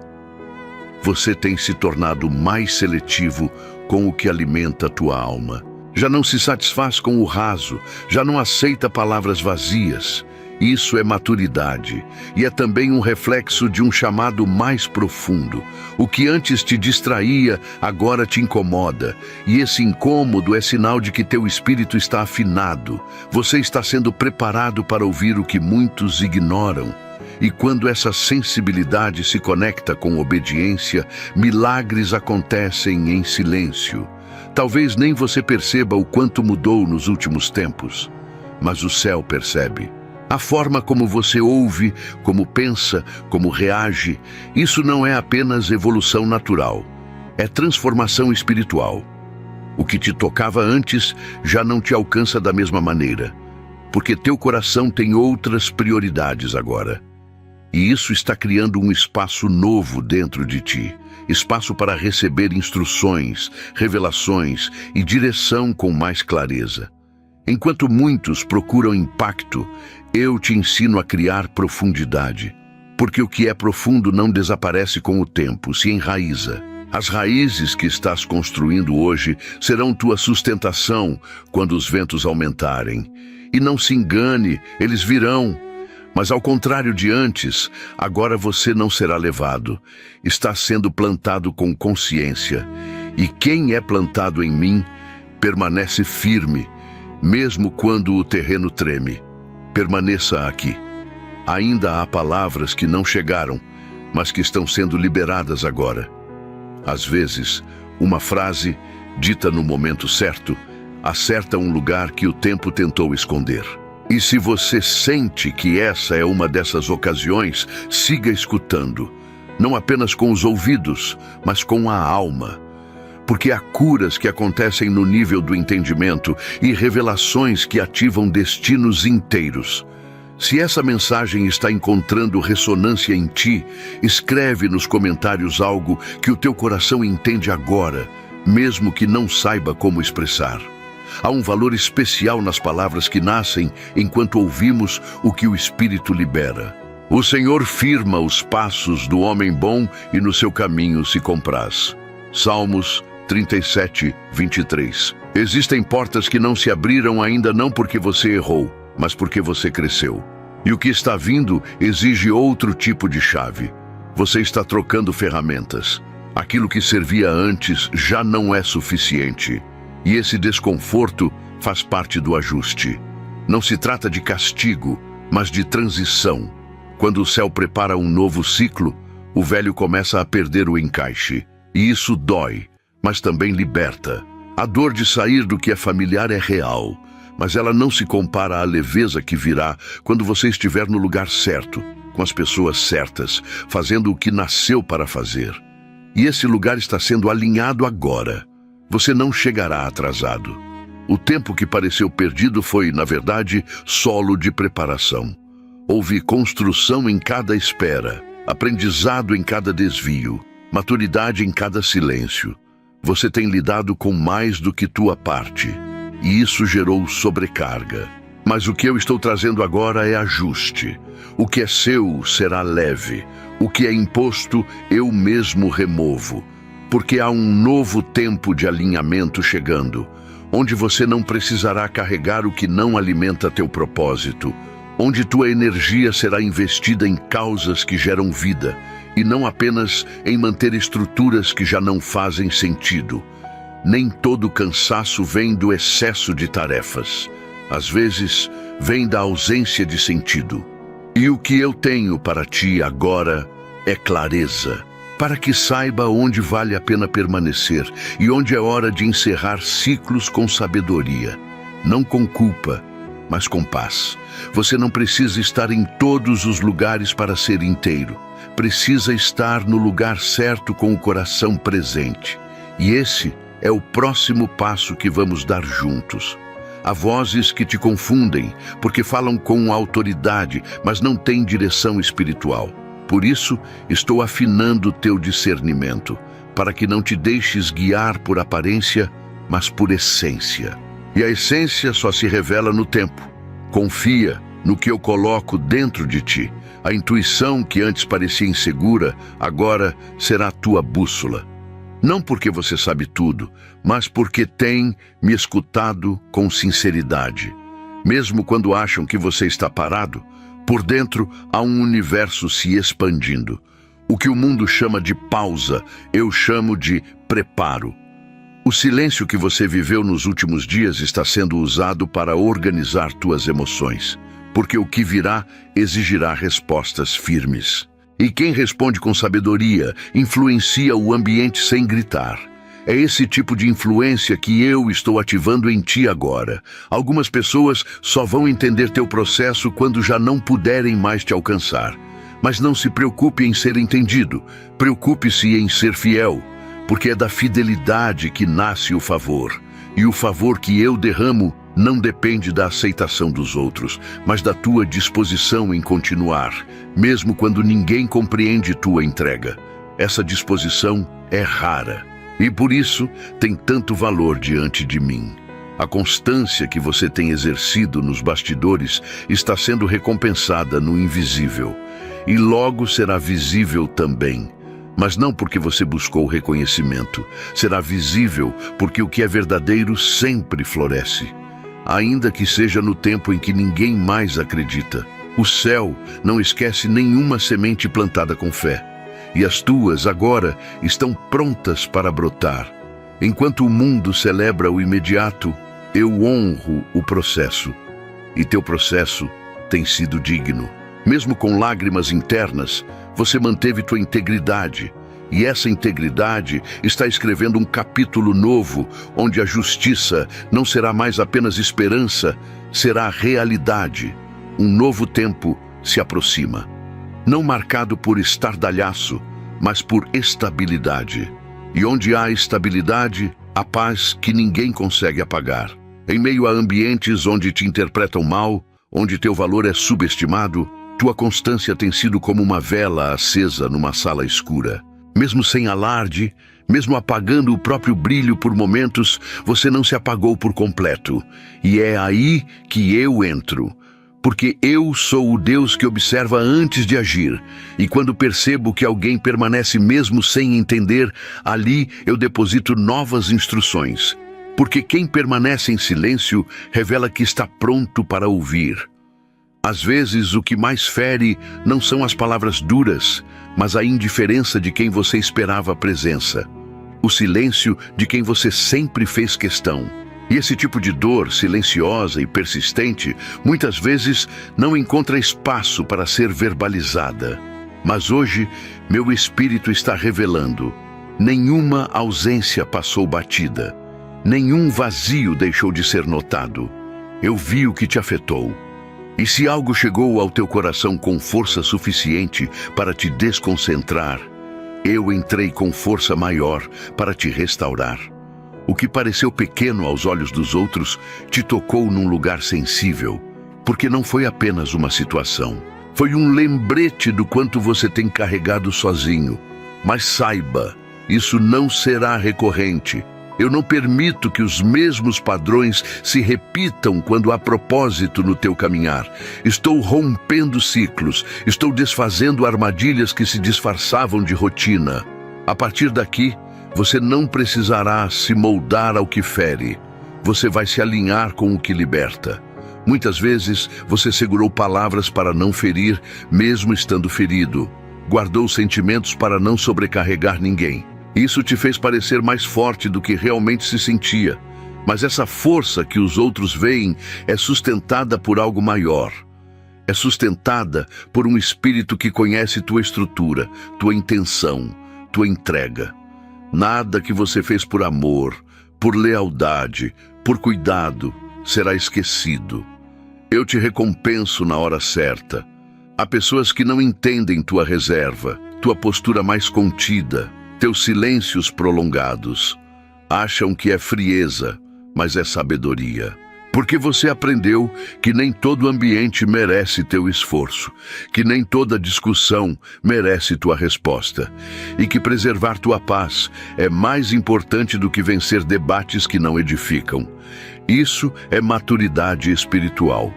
Você tem se tornado mais seletivo com o que alimenta a tua alma. Já não se satisfaz com o raso, já não aceita palavras vazias. Isso é maturidade e é também um reflexo de um chamado mais profundo. O que antes te distraía, agora te incomoda. E esse incômodo é sinal de que teu espírito está afinado. Você está sendo preparado para ouvir o que muitos ignoram. E quando essa sensibilidade se conecta com obediência, milagres acontecem em silêncio. Talvez nem você perceba o quanto mudou nos últimos tempos, mas o céu percebe. A forma como você ouve, como pensa, como reage, isso não é apenas evolução natural, é transformação espiritual. O que te tocava antes já não te alcança da mesma maneira, porque teu coração tem outras prioridades agora. E isso está criando um espaço novo dentro de ti. Espaço para receber instruções, revelações e direção com mais clareza. Enquanto muitos procuram impacto, eu te ensino a criar profundidade. Porque o que é profundo não desaparece com o tempo, se enraiza. As raízes que estás construindo hoje serão tua sustentação quando os ventos aumentarem. E não se engane, eles virão. Mas ao contrário de antes, agora você não será levado. Está sendo plantado com consciência. E quem é plantado em mim permanece firme, mesmo quando o terreno treme. Permaneça aqui. Ainda há palavras que não chegaram, mas que estão sendo liberadas agora. Às vezes, uma frase, dita no momento certo, acerta um lugar que o tempo tentou esconder. E se você sente que essa é uma dessas ocasiões, siga escutando. Não apenas com os ouvidos, mas com a alma. Porque há curas que acontecem no nível do entendimento e revelações que ativam destinos inteiros. Se essa mensagem está encontrando ressonância em ti, escreve nos comentários algo que o teu coração entende agora, mesmo que não saiba como expressar. Há um valor especial nas palavras que nascem enquanto ouvimos o que o Espírito libera. O Senhor firma os passos do homem bom e no seu caminho se compraz. Salmos 37, 23. Existem portas que não se abriram ainda não porque você errou, mas porque você cresceu. E o que está vindo exige outro tipo de chave. Você está trocando ferramentas. Aquilo que servia antes já não é suficiente. E esse desconforto faz parte do ajuste. Não se trata de castigo, mas de transição. Quando o céu prepara um novo ciclo, o velho começa a perder o encaixe. E isso dói, mas também liberta. A dor de sair do que é familiar é real, mas ela não se compara à leveza que virá quando você estiver no lugar certo, com as pessoas certas, fazendo o que nasceu para fazer. E esse lugar está sendo alinhado agora. Você não chegará atrasado. O tempo que pareceu perdido foi, na verdade, solo de preparação. Houve construção em cada espera, aprendizado em cada desvio, maturidade em cada silêncio. Você tem lidado com mais do que tua parte, e isso gerou sobrecarga. Mas o que eu estou trazendo agora é ajuste. O que é seu será leve. O que é imposto, eu mesmo removo. porque há um novo tempo de alinhamento chegando, onde você não precisará carregar o que não alimenta teu propósito, onde tua energia será investida em causas que geram vida, e não apenas em manter estruturas que já não fazem sentido. Nem todo cansaço vem do excesso de tarefas. Às vezes, vem da ausência de sentido. E o que eu tenho para ti agora é clareza, para que saiba onde vale a pena permanecer e onde é hora de encerrar ciclos com sabedoria. Não com culpa, mas com paz. Você não precisa estar em todos os lugares para ser inteiro. Precisa estar no lugar certo com o coração presente. E esse é o próximo passo que vamos dar juntos. Há vozes que te confundem, porque falam com autoridade, mas não têm direção espiritual. Por isso, estou afinando teu discernimento, para que não te deixes guiar por aparência, mas por essência. E a essência só se revela no tempo. Confia no que eu coloco dentro de ti. A intuição que antes parecia insegura, agora será tua bússola. Não porque você sabe tudo, mas porque tem me escutado com sinceridade. Mesmo quando acham que você está parado, por dentro há um universo se expandindo. O que o mundo chama de pausa, eu chamo de preparo. O silêncio que você viveu nos últimos dias está sendo usado para organizar tuas emoções, porque o que virá exigirá respostas firmes. E quem responde com sabedoria influencia o ambiente sem gritar. É esse tipo de influência que eu estou ativando em ti agora. Algumas pessoas só vão entender teu processo quando já não puderem mais te alcançar. Mas não se preocupe em ser entendido, preocupe-se em ser fiel, porque é da fidelidade que nasce o favor. E o favor que eu derramo não depende da aceitação dos outros, mas da tua disposição em continuar, mesmo quando ninguém compreende tua entrega. Essa disposição é rara, e por isso tem tanto valor diante de mim. A constância que você tem exercido nos bastidores está sendo recompensada no invisível, e logo será visível também. Mas não porque você buscou reconhecimento, será visível porque o que é verdadeiro sempre floresce. Ainda que seja no tempo em que ninguém mais acredita. O céu não esquece nenhuma semente plantada com fé. E as tuas, agora, estão prontas para brotar. Enquanto o mundo celebra o imediato, eu honro o processo. E teu processo tem sido digno. Mesmo com lágrimas internas, você manteve tua integridade. E essa integridade está escrevendo um capítulo novo, onde a justiça não será mais apenas esperança, será realidade. Um novo tempo se aproxima. Não marcado por estardalhaço, mas por estabilidade. E onde há estabilidade, há paz que ninguém consegue apagar. Em meio a ambientes onde te interpretam mal, onde teu valor é subestimado, tua constância tem sido como uma vela acesa numa sala escura. Mesmo sem alarde, mesmo apagando o próprio brilho por momentos, você não se apagou por completo. E é aí que eu entro. Porque eu sou o Deus que observa antes de agir. E quando percebo que alguém permanece mesmo sem entender, ali eu deposito novas instruções. Porque quem permanece em silêncio revela que está pronto para ouvir. Às vezes, o que mais fere não são as palavras duras, mas a indiferença de quem você esperava a presença. O silêncio de quem você sempre fez questão. E esse tipo de dor, silenciosa e persistente, muitas vezes não encontra espaço para ser verbalizada. Mas hoje, meu espírito está revelando. Nenhuma ausência passou batida. Nenhum vazio deixou de ser notado. Eu vi o que te afetou. E se algo chegou ao teu coração com força suficiente para te desconcentrar, eu entrei com força maior para te restaurar. O que pareceu pequeno aos olhos dos outros te tocou num lugar sensível, porque não foi apenas uma situação. Foi um lembrete do quanto você tem carregado sozinho. Mas saiba, isso não será recorrente. Eu não permito que os mesmos padrões se repitam quando há propósito no teu caminhar. Estou rompendo ciclos, estou desfazendo armadilhas que se disfarçavam de rotina. A partir daqui, Você não precisará se moldar ao que fere. Você vai se alinhar com o que liberta. Muitas vezes você segurou palavras para não ferir, mesmo estando ferido. Guardou sentimentos para não sobrecarregar ninguém. Isso te fez parecer mais forte do que realmente se sentia. Mas essa força que os outros veem é sustentada por algo maior. É sustentada por um espírito que conhece tua estrutura, tua intenção, tua entrega. Nada que você fez por amor, por lealdade, por cuidado, será esquecido. Eu te recompenso na hora certa. Há pessoas que não entendem tua reserva, tua postura mais contida, teus silêncios prolongados. Acham que é frieza, mas é sabedoria. Porque você aprendeu que nem todo ambiente merece teu esforço, que nem toda discussão merece tua resposta, e que preservar tua paz é mais importante do que vencer debates que não edificam. Isso é maturidade espiritual.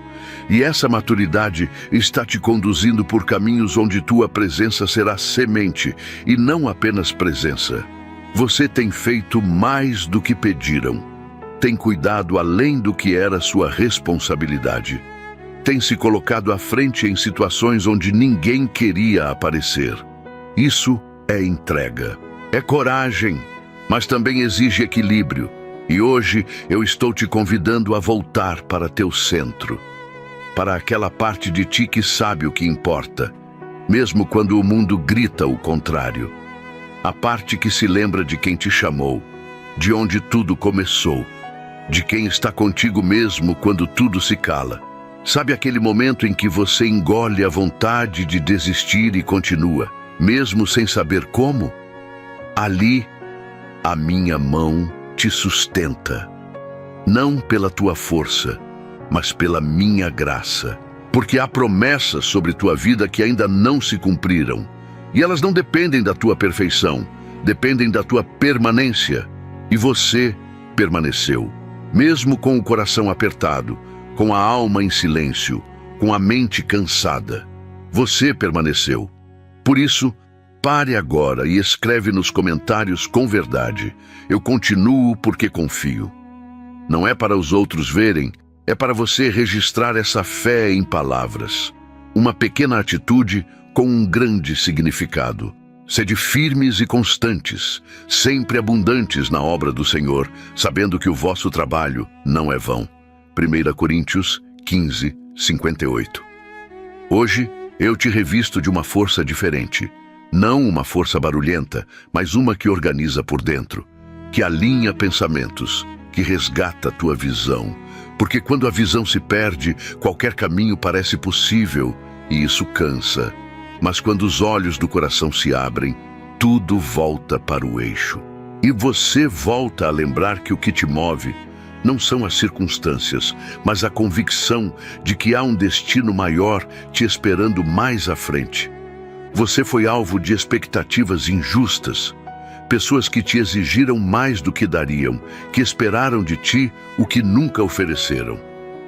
E essa maturidade está te conduzindo por caminhos onde tua presença será semente e não apenas presença. Você tem feito mais do que pediram. Tem cuidado além do que era sua responsabilidade. Tem se colocado à frente em situações onde ninguém queria aparecer. Isso é entrega. É coragem, mas também exige equilíbrio. E hoje eu estou te convidando a voltar para teu centro. Para aquela parte de ti que sabe o que importa, mesmo quando o mundo grita o contrário. A parte que se lembra de quem te chamou, de onde tudo começou, de quem está contigo mesmo quando tudo se cala. Sabe aquele momento em que você engole a vontade de desistir e continua, mesmo sem saber como? Ali, a minha mão te sustenta, não pela tua força, mas pela minha graça. Porque há promessas sobre tua vida que ainda não se cumpriram. E elas não dependem da tua perfeição, dependem da tua permanência. E você permaneceu, mesmo com o coração apertado, com a alma em silêncio, com a mente cansada. Você permaneceu. Por isso, pare agora e escreve nos comentários com verdade: eu continuo porque confio. Não é para os outros verem, é para você registrar essa fé em palavras. Uma pequena atitude com um grande significado. Sede firmes e constantes, sempre abundantes na obra do Senhor, sabendo que o vosso trabalho não é vão. 1 Coríntios 15, 58. Hoje, eu te revisto de uma força diferente. Não uma força barulhenta, mas uma que organiza por dentro, que alinha pensamentos, que resgata a tua visão. Porque quando a visão se perde, qualquer caminho parece possível, e isso cansa. Mas quando os olhos do coração se abrem, tudo volta para o eixo. E você volta a lembrar que o que te move não são as circunstâncias, mas a convicção de que há um destino maior te esperando mais à frente. Você foi alvo de expectativas injustas, pessoas que te exigiram mais do que dariam, que esperaram de ti o que nunca ofereceram.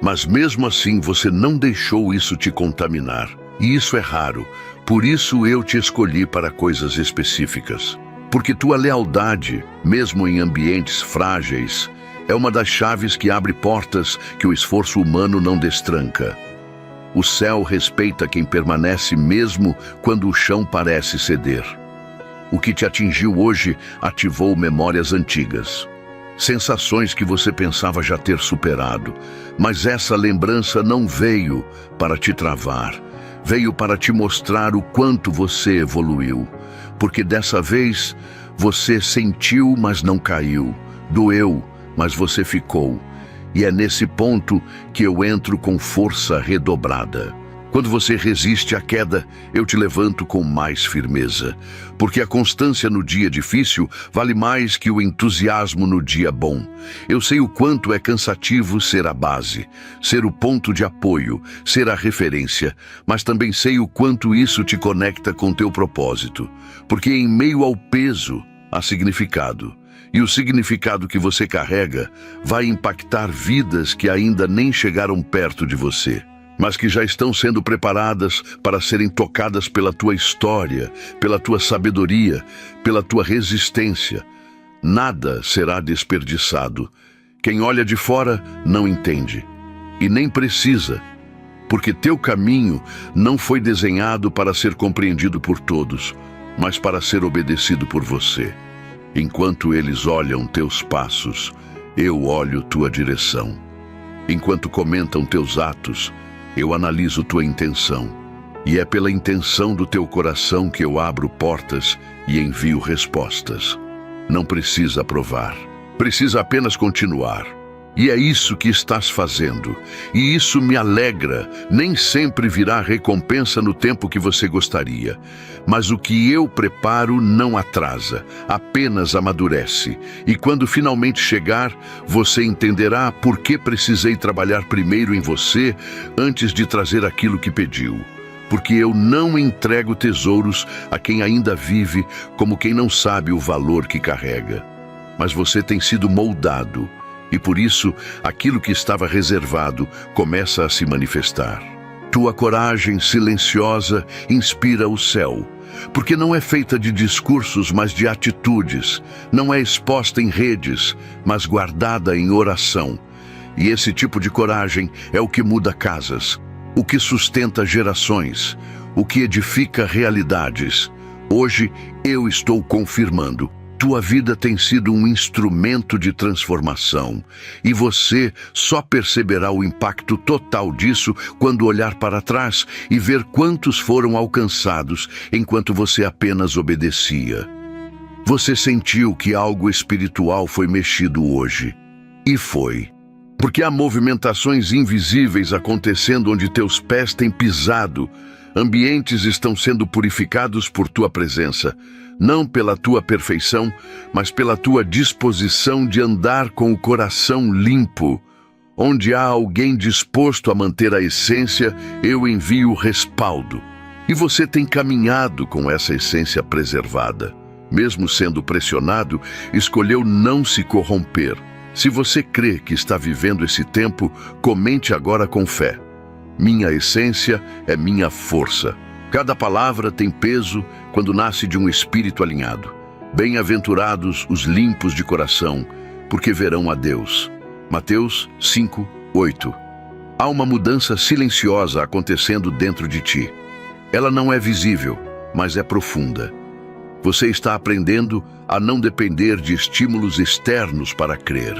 Mas mesmo assim você não deixou isso te contaminar. E isso é raro, por isso eu te escolhi para coisas específicas. Porque tua lealdade, mesmo em ambientes frágeis, é uma das chaves que abre portas que o esforço humano não destranca. O céu respeita quem permanece mesmo quando o chão parece ceder. O que te atingiu hoje ativou memórias antigas. Sensações que você pensava já ter superado. Mas essa lembrança não veio para te travar. Veio para te mostrar o quanto você evoluiu. Porque dessa vez, você sentiu, mas não caiu. Doeu, mas você ficou. E é nesse ponto que eu entro com força redobrada. Quando você resiste à queda, eu te levanto com mais firmeza. Porque a constância no dia difícil vale mais que o entusiasmo no dia bom. Eu sei o quanto é cansativo ser a base, ser o ponto de apoio, ser a referência, mas também sei o quanto isso te conecta com teu propósito. Porque em meio ao peso, há significado. E o significado que você carrega vai impactar vidas que ainda nem chegaram perto de você, mas que já estão sendo preparadas para serem tocadas pela tua história, pela tua sabedoria, pela tua resistência. Nada será desperdiçado. Quem olha de fora não entende. E nem precisa, porque teu caminho não foi desenhado para ser compreendido por todos, mas para ser obedecido por você. Enquanto eles olham teus passos, eu olho tua direção. Enquanto comentam teus atos, eu analiso tua intenção. E é pela intenção do teu coração que eu abro portas e envio respostas. Não precisa provar, precisa apenas continuar. E é isso que estás fazendo. E isso me alegra. Nem sempre virá recompensa no tempo que você gostaria. Mas o que eu preparo não atrasa, apenas amadurece. E quando finalmente chegar, você entenderá por que precisei trabalhar primeiro em você antes de trazer aquilo que pediu. Porque eu não entrego tesouros a quem ainda vive como quem não sabe o valor que carrega. Mas você tem sido moldado. E por isso, aquilo que estava reservado começa a se manifestar. Tua coragem silenciosa inspira o céu, porque não é feita de discursos, mas de atitudes. Não é exposta em redes, mas guardada em oração. E esse tipo de coragem é o que muda casas, o que sustenta gerações, o que edifica realidades. Hoje, eu estou confirmando. Tua vida tem sido um instrumento de transformação, e você só perceberá o impacto total disso quando olhar para trás e ver quantos foram alcançados enquanto você apenas obedecia. Você sentiu que algo espiritual foi mexido hoje. E foi. Porque há movimentações invisíveis acontecendo onde teus pés têm pisado. Ambientes estão sendo purificados por tua presença. Não pela tua perfeição, mas pela tua disposição de andar com o coração limpo. Onde há alguém disposto a manter a essência, eu envio respaldo. E você tem caminhado com essa essência preservada. Mesmo sendo pressionado, escolheu não se corromper. Se você crê que está vivendo esse tempo, comente agora com fé. Minha essência é minha força. Cada palavra tem peso quando nasce de um espírito alinhado. Bem-aventurados os limpos de coração, porque verão a Deus. Mateus 5:8. Há uma mudança silenciosa acontecendo dentro de ti. Ela não é visível, mas é profunda. Você está aprendendo a não depender de estímulos externos para crer.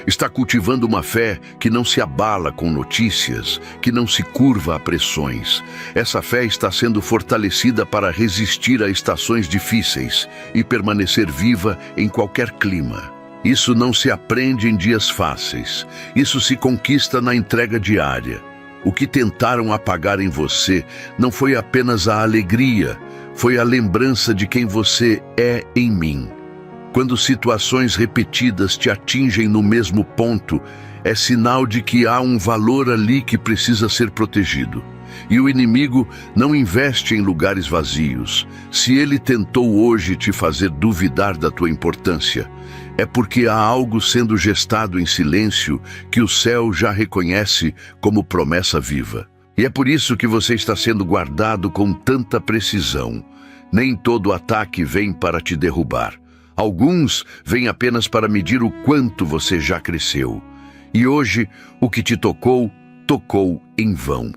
Está cultivando uma fé que não se abala com notícias, que não se curva a pressões. Essa fé está sendo fortalecida para resistir a estações difíceis e permanecer viva em qualquer clima. Isso não se aprende em dias fáceis. Isso se conquista na entrega diária. O que tentaram apagar em você não foi apenas a alegria, foi a lembrança de quem você é em mim. Quando situações repetidas te atingem no mesmo ponto, é sinal de que há um valor ali que precisa ser protegido. E o inimigo não investe em lugares vazios. Se ele tentou hoje te fazer duvidar da tua importância, é porque há algo sendo gestado em silêncio que o céu já reconhece como promessa viva. E é por isso que você está sendo guardado com tanta precisão. Nem todo ataque vem para te derrubar. Alguns vêm apenas para medir o quanto você já cresceu. E hoje, o que te tocou, tocou em vão.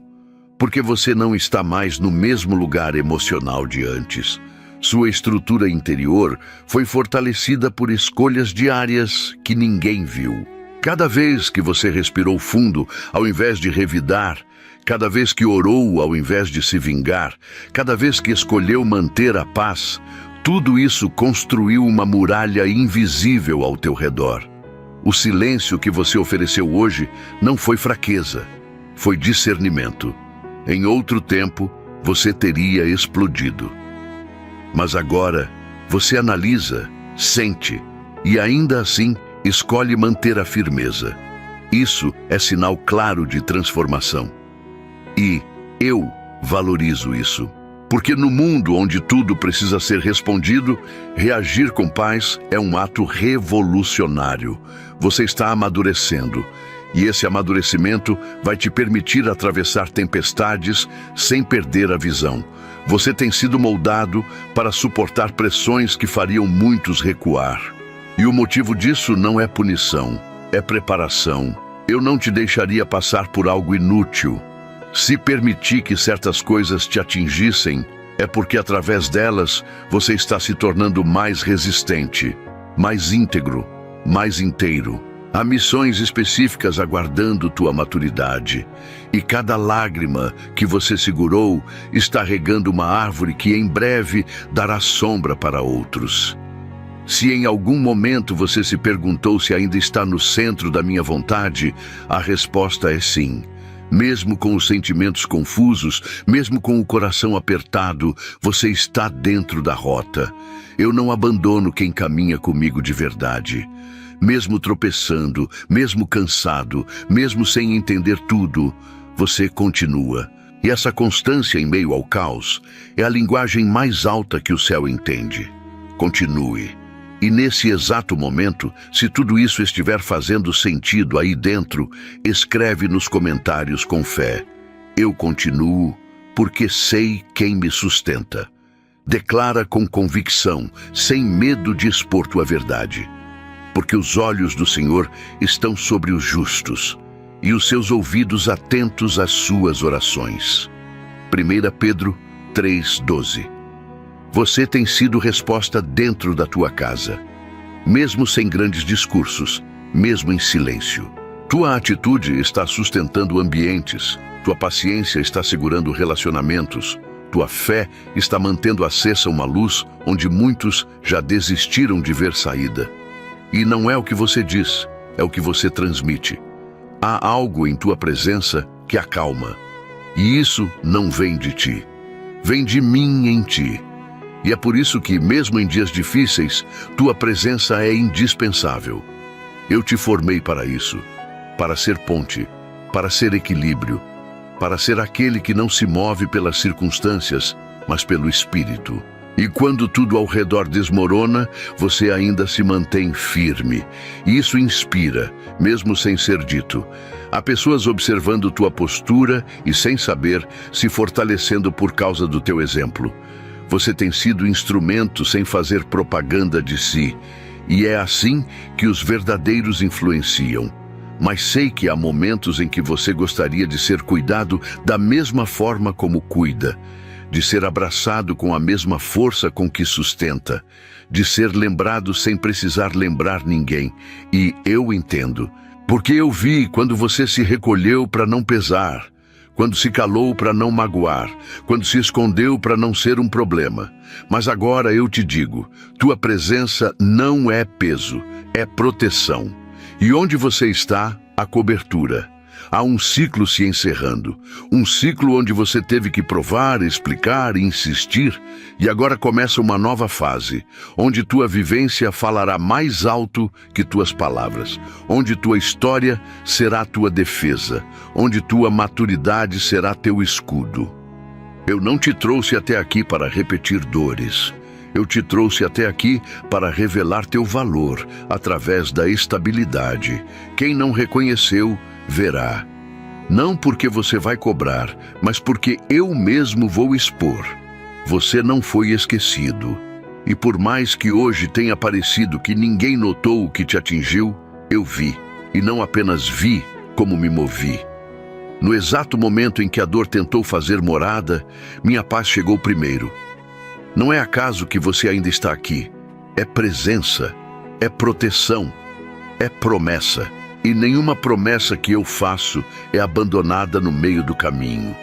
Porque você não está mais no mesmo lugar emocional de antes. Sua estrutura interior foi fortalecida por escolhas diárias que ninguém viu. Cada vez que você respirou fundo, ao invés de revidar, cada vez que orou ao invés de se vingar, cada vez que escolheu manter a paz, tudo isso construiu uma muralha invisível ao teu redor. O silêncio que você ofereceu hoje não foi fraqueza, foi discernimento. Em outro tempo, você teria explodido. Mas agora, você analisa, sente e ainda assim escolhe manter a firmeza. Isso é sinal claro de transformação. E eu valorizo isso. Porque no mundo onde tudo precisa ser respondido, reagir com paz é um ato revolucionário. Você está amadurecendo. E esse amadurecimento vai te permitir atravessar tempestades sem perder a visão. Você tem sido moldado para suportar pressões que fariam muitos recuar. E o motivo disso não é punição, é preparação. Eu não te deixaria passar por algo inútil. Se permitir que certas coisas te atingissem, é porque através delas você está se tornando mais resistente, mais íntegro, mais inteiro. Há missões específicas aguardando tua maturidade. E cada lágrima que você segurou está regando uma árvore que em breve dará sombra para outros. Se em algum momento você se perguntou se ainda está no centro da minha vontade, a resposta é sim. Mesmo com os sentimentos confusos, mesmo com o coração apertado, você está dentro da rota. Eu não abandono quem caminha comigo de verdade. Mesmo tropeçando, mesmo cansado, mesmo sem entender tudo, você continua. E essa constância em meio ao caos é a linguagem mais alta que o céu entende. Continue. E nesse exato momento, se tudo isso estiver fazendo sentido aí dentro, escreve nos comentários com fé. Eu continuo porque sei quem me sustenta. Declara com convicção, sem medo de expor tua verdade. Porque os olhos do Senhor estão sobre os justos, e os seus ouvidos atentos às suas orações. 1 Pedro 3:12. Você tem sido resposta dentro da tua casa, mesmo sem grandes discursos, mesmo em silêncio. Tua atitude está sustentando ambientes, tua paciência está segurando relacionamentos, tua fé está mantendo acesa uma luz onde muitos já desistiram de ver saída. E não é o que você diz, é o que você transmite. Há algo em tua presença que acalma. E isso não vem de ti. Vem de mim em ti. E é por isso que, mesmo em dias difíceis, tua presença é indispensável. Eu te formei para isso. Para ser ponte, para ser equilíbrio, para ser aquele que não se move pelas circunstâncias, mas pelo Espírito. E quando tudo ao redor desmorona, você ainda se mantém firme. Isso inspira, mesmo sem ser dito. Há pessoas observando tua postura e, sem saber, se fortalecendo por causa do teu exemplo. Você tem sido instrumento sem fazer propaganda de si. E é assim que os verdadeiros influenciam. Mas sei que há momentos em que você gostaria de ser cuidado da mesma forma como cuida. De ser abraçado com a mesma força com que sustenta, de ser lembrado sem precisar lembrar ninguém. E eu entendo, porque eu vi quando você se recolheu para não pesar, quando se calou para não magoar, quando se escondeu para não ser um problema. Mas agora eu te digo, tua presença não é peso, é proteção. E onde você está, há cobertura. Há um ciclo se encerrando, um ciclo onde você teve que provar, explicar e insistir, e agora começa uma nova fase, onde tua vivência falará mais alto que tuas palavras, onde tua história será tua defesa, onde tua maturidade será teu escudo. Eu não te trouxe até aqui para repetir dores. Eu te trouxe até aqui para revelar teu valor através da estabilidade. Quem não reconheceu, verá. Não porque você vai cobrar, mas porque eu mesmo vou expor. Você não foi esquecido. E por mais que hoje tenha parecido que ninguém notou o que te atingiu, eu vi. E não apenas vi, como me movi. No exato momento em que a dor tentou fazer morada, minha paz chegou primeiro. Não é acaso que você ainda está aqui. É presença, é proteção, é promessa. E nenhuma promessa que eu faço é abandonada no meio do caminho.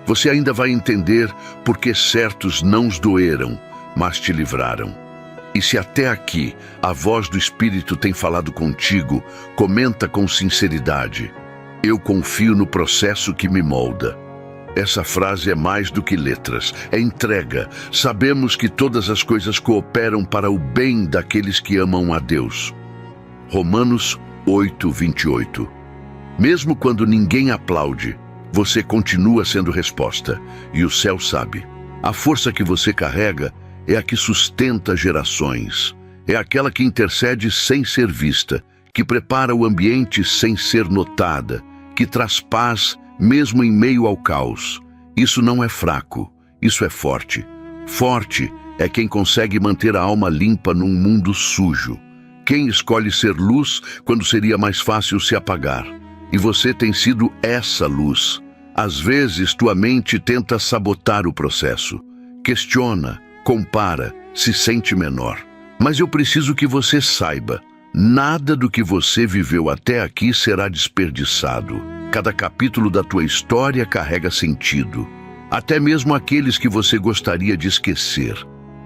Você ainda vai entender porque certos nãos doeram, mas te livraram. E se até aqui a voz do Espírito tem falado contigo, comenta com sinceridade. Eu confio no processo que me molda. Essa frase é mais do que letras, é entrega. Sabemos que todas as coisas cooperam para o bem daqueles que amam a Deus. Romanos 8:28. Mesmo quando ninguém aplaude, você continua sendo resposta, e o céu sabe. A força que você carrega é a que sustenta gerações. É aquela que intercede sem ser vista, que prepara o ambiente sem ser notada, que traz paz mesmo em meio ao caos. Isso não é fraco, isso é forte. Forte é quem consegue manter a alma limpa num mundo sujo. Quem escolhe ser luz quando seria mais fácil se apagar? E você tem sido essa luz. Às vezes, tua mente tenta sabotar o processo. Questiona, compara, se sente menor. Mas eu preciso que você saiba, nada do que você viveu até aqui será desperdiçado. Cada capítulo da tua história carrega sentido. Até mesmo aqueles que você gostaria de esquecer.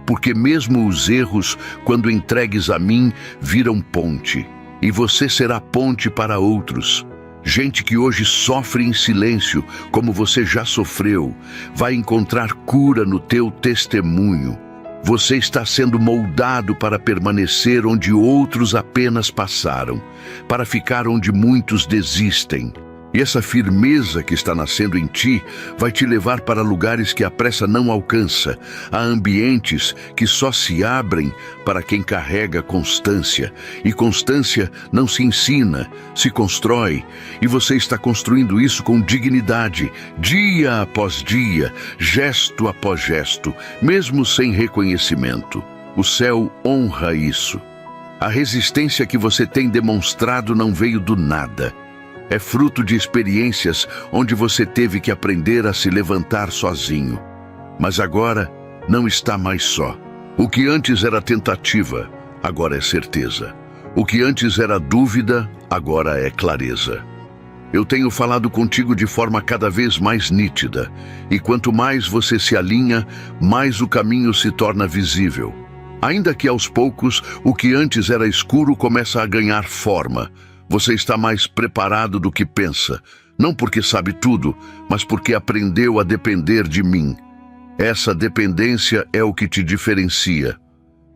Porque mesmo os erros, quando entregues a mim, viram ponte. E você será ponte para outros. Gente que hoje sofre em silêncio, como você já sofreu, vai encontrar cura no teu testemunho. Você está sendo moldado para permanecer onde outros apenas passaram, para ficar onde muitos desistem. E essa firmeza que está nascendo em ti vai te levar para lugares que a pressa não alcança, a ambientes que só se abrem para quem carrega constância. E constância não se ensina, se constrói. E você está construindo isso com dignidade, dia após dia, gesto após gesto, mesmo sem reconhecimento. O céu honra isso. A resistência que você tem demonstrado não veio do nada. É fruto de experiências onde você teve que aprender a se levantar sozinho. Mas agora não está mais só. O que antes era tentativa, agora é certeza. O que antes era dúvida, agora é clareza. Eu tenho falado contigo de forma cada vez mais nítida. E quanto mais você se alinha, mais o caminho se torna visível. Ainda que aos poucos, o que antes era escuro começa a ganhar forma. Você está mais preparado do que pensa, não porque sabe tudo, mas porque aprendeu a depender de mim. Essa dependência é o que te diferencia.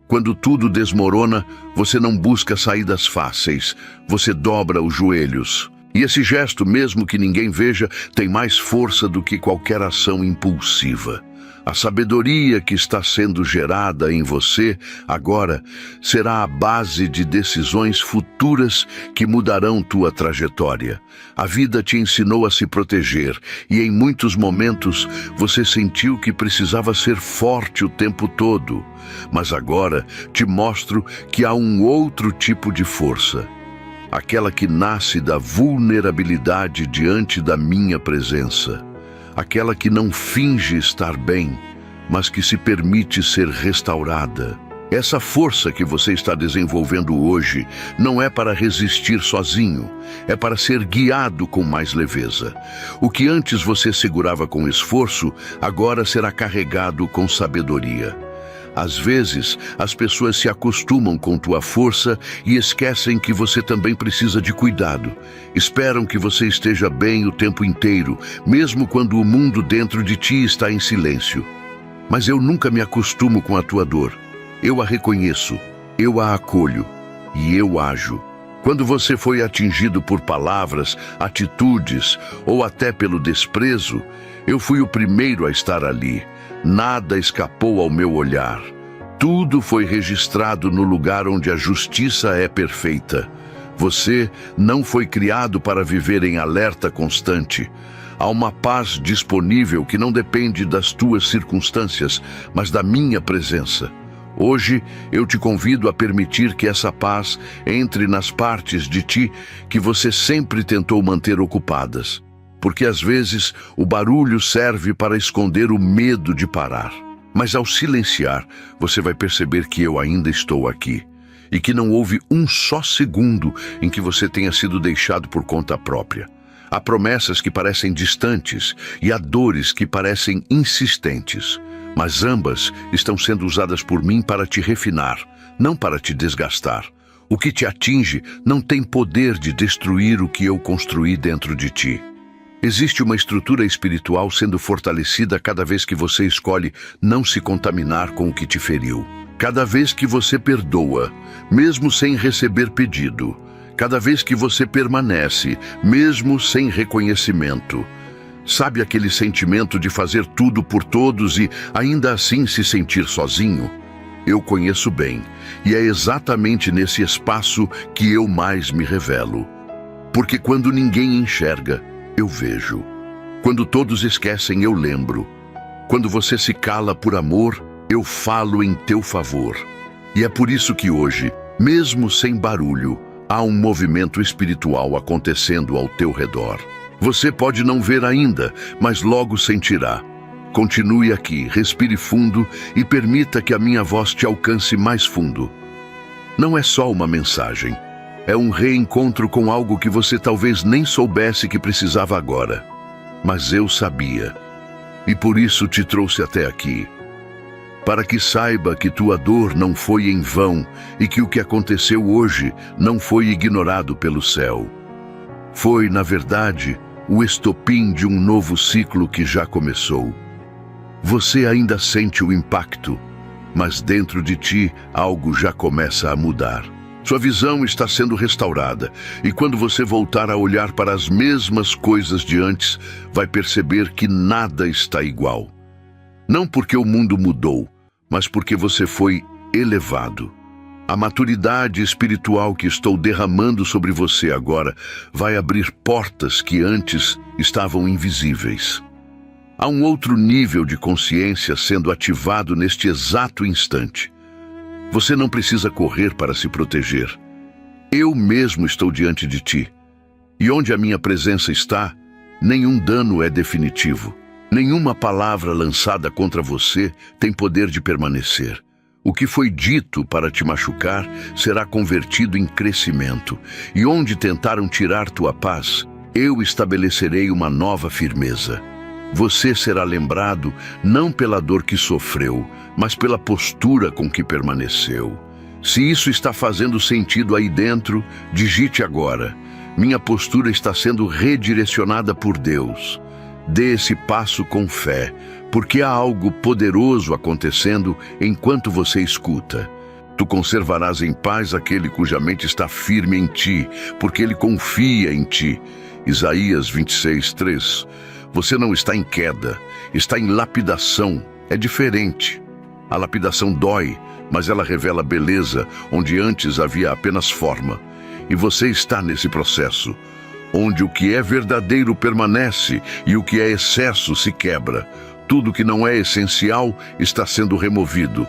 Quando tudo desmorona, você não busca saídas fáceis, você dobra os joelhos. E esse gesto, mesmo que ninguém veja, tem mais força do que qualquer ação impulsiva. A sabedoria que está sendo gerada em você agora será a base de decisões futuras que mudarão tua trajetória. A vida te ensinou a se proteger e em muitos momentos você sentiu que precisava ser forte o tempo todo. Mas agora te mostro que há um outro tipo de força. Aquela que nasce da vulnerabilidade diante da minha presença. Aquela que não finge estar bem, mas que se permite ser restaurada. Essa força que você está desenvolvendo hoje não é para resistir sozinho, é para ser guiado com mais leveza. O que antes você segurava com esforço, agora será carregado com sabedoria. Às vezes, as pessoas se acostumam com tua força e esquecem que você também precisa de cuidado. Esperam que você esteja bem o tempo inteiro, mesmo quando o mundo dentro de ti está em silêncio. Mas eu nunca me acostumo com a tua dor. Eu a reconheço, eu a acolho e eu ajo. Quando você foi atingido por palavras, atitudes ou até pelo desprezo, eu fui o primeiro a estar ali. Nada escapou ao meu olhar. Tudo foi registrado no lugar onde a justiça é perfeita. Você não foi criado para viver em alerta constante. Há uma paz disponível que não depende das tuas circunstâncias, mas da minha presença. Hoje, eu te convido a permitir que essa paz entre nas partes de ti que você sempre tentou manter ocupadas. Porque às vezes o barulho serve para esconder o medo de parar. Mas ao silenciar, você vai perceber que eu ainda estou aqui. E que não houve um só segundo em que você tenha sido deixado por conta própria. Há promessas que parecem distantes e há dores que parecem insistentes. Mas ambas estão sendo usadas por mim para te refinar, não para te desgastar. O que te atinge não tem poder de destruir o que eu construí dentro de ti. Existe uma estrutura espiritual sendo fortalecida cada vez que você escolhe não se contaminar com o que te feriu. Cada vez que você perdoa, mesmo sem receber pedido. Cada vez que você permanece, mesmo sem reconhecimento. Sabe aquele sentimento de fazer tudo por todos e ainda assim se sentir sozinho? Eu conheço bem, e é exatamente nesse espaço que eu mais me revelo. Porque quando ninguém enxerga, eu vejo. Quando todos esquecem, eu lembro. Quando você se cala por amor, eu falo em teu favor. E é por isso que hoje Mesmo sem barulho, há um movimento espiritual acontecendo ao teu redor. Você pode não ver ainda, mas logo sentirá. Continue aqui, respire fundo e permita que a minha voz te alcance mais fundo. Não é só uma mensagem. É um reencontro com algo que você talvez nem soubesse que precisava agora. Mas eu sabia. E por isso te trouxe até aqui. Para que saiba que tua dor não foi em vão e que o que aconteceu hoje não foi ignorado pelo céu. Foi, na verdade, o estopim de um novo ciclo que já começou. Você ainda sente o impacto, mas dentro de ti algo já começa a mudar. Sua visão está sendo restaurada, e quando você voltar a olhar para as mesmas coisas de antes, vai perceber que nada está igual. Não porque o mundo mudou, mas porque você foi elevado. A maturidade espiritual que estou derramando sobre você agora vai abrir portas que antes estavam invisíveis. Há um outro nível de consciência sendo ativado neste exato instante. Você não precisa correr para se proteger. Eu mesmo estou diante de ti. E onde a minha presença está, nenhum dano é definitivo. Nenhuma palavra lançada contra você tem poder de permanecer. O que foi dito para te machucar será convertido em crescimento. E onde tentaram tirar tua paz, eu estabelecerei uma nova firmeza. Você será lembrado não pela dor que sofreu, mas pela postura com que permaneceu. Se isso está fazendo sentido aí dentro, digite agora: minha postura está sendo redirecionada por Deus. Dê esse passo com fé, porque há algo poderoso acontecendo enquanto você escuta. Tu conservarás em paz aquele cuja mente está firme em ti, porque ele confia em ti. Isaías 26:3. Você não está em queda, está em lapidação. É diferente. A lapidação dói, mas ela revela beleza onde antes havia apenas forma. E você está nesse processo, onde o que é verdadeiro permanece e o que é excesso se quebra. Tudo que não é essencial está sendo removido.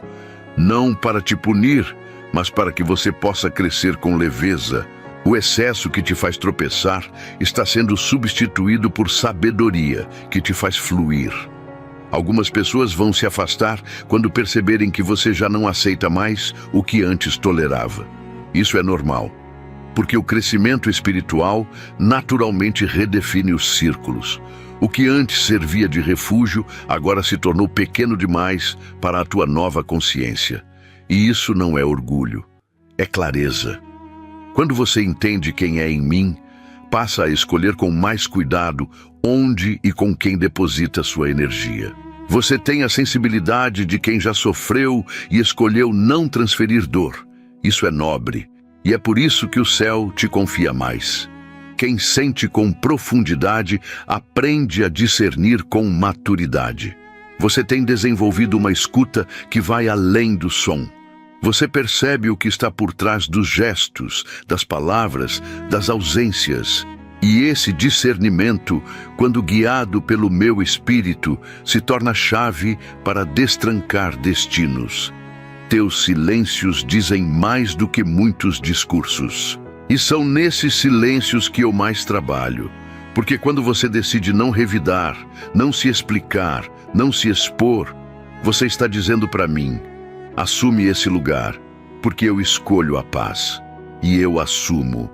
Não para te punir, mas para que você possa crescer com leveza. O excesso que te faz tropeçar está sendo substituído por sabedoria, que te faz fluir. Algumas pessoas vão se afastar quando perceberem que você já não aceita mais o que antes tolerava. Isso é normal, porque o crescimento espiritual naturalmente redefine os círculos. O que antes servia de refúgio agora se tornou pequeno demais para a tua nova consciência. E isso não é orgulho, é clareza. Quando você entende quem é em mim, passa a escolher com mais cuidado onde e com quem deposita sua energia. Você tem a sensibilidade de quem já sofreu e escolheu não transferir dor. Isso é nobre, e é por isso que o céu te confia mais. Quem sente com profundidade aprende a discernir com maturidade. Você tem desenvolvido uma escuta que vai além do som. Você percebe o que está por trás dos gestos, das palavras, das ausências. E esse discernimento, quando guiado pelo meu espírito, se torna chave para destrancar destinos. Teus silêncios dizem mais do que muitos discursos. E são nesses silêncios que eu mais trabalho. Porque quando você decide não revidar, não se explicar, não se expor, você está dizendo para mim: assume esse lugar, porque eu escolho a paz, e eu assumo.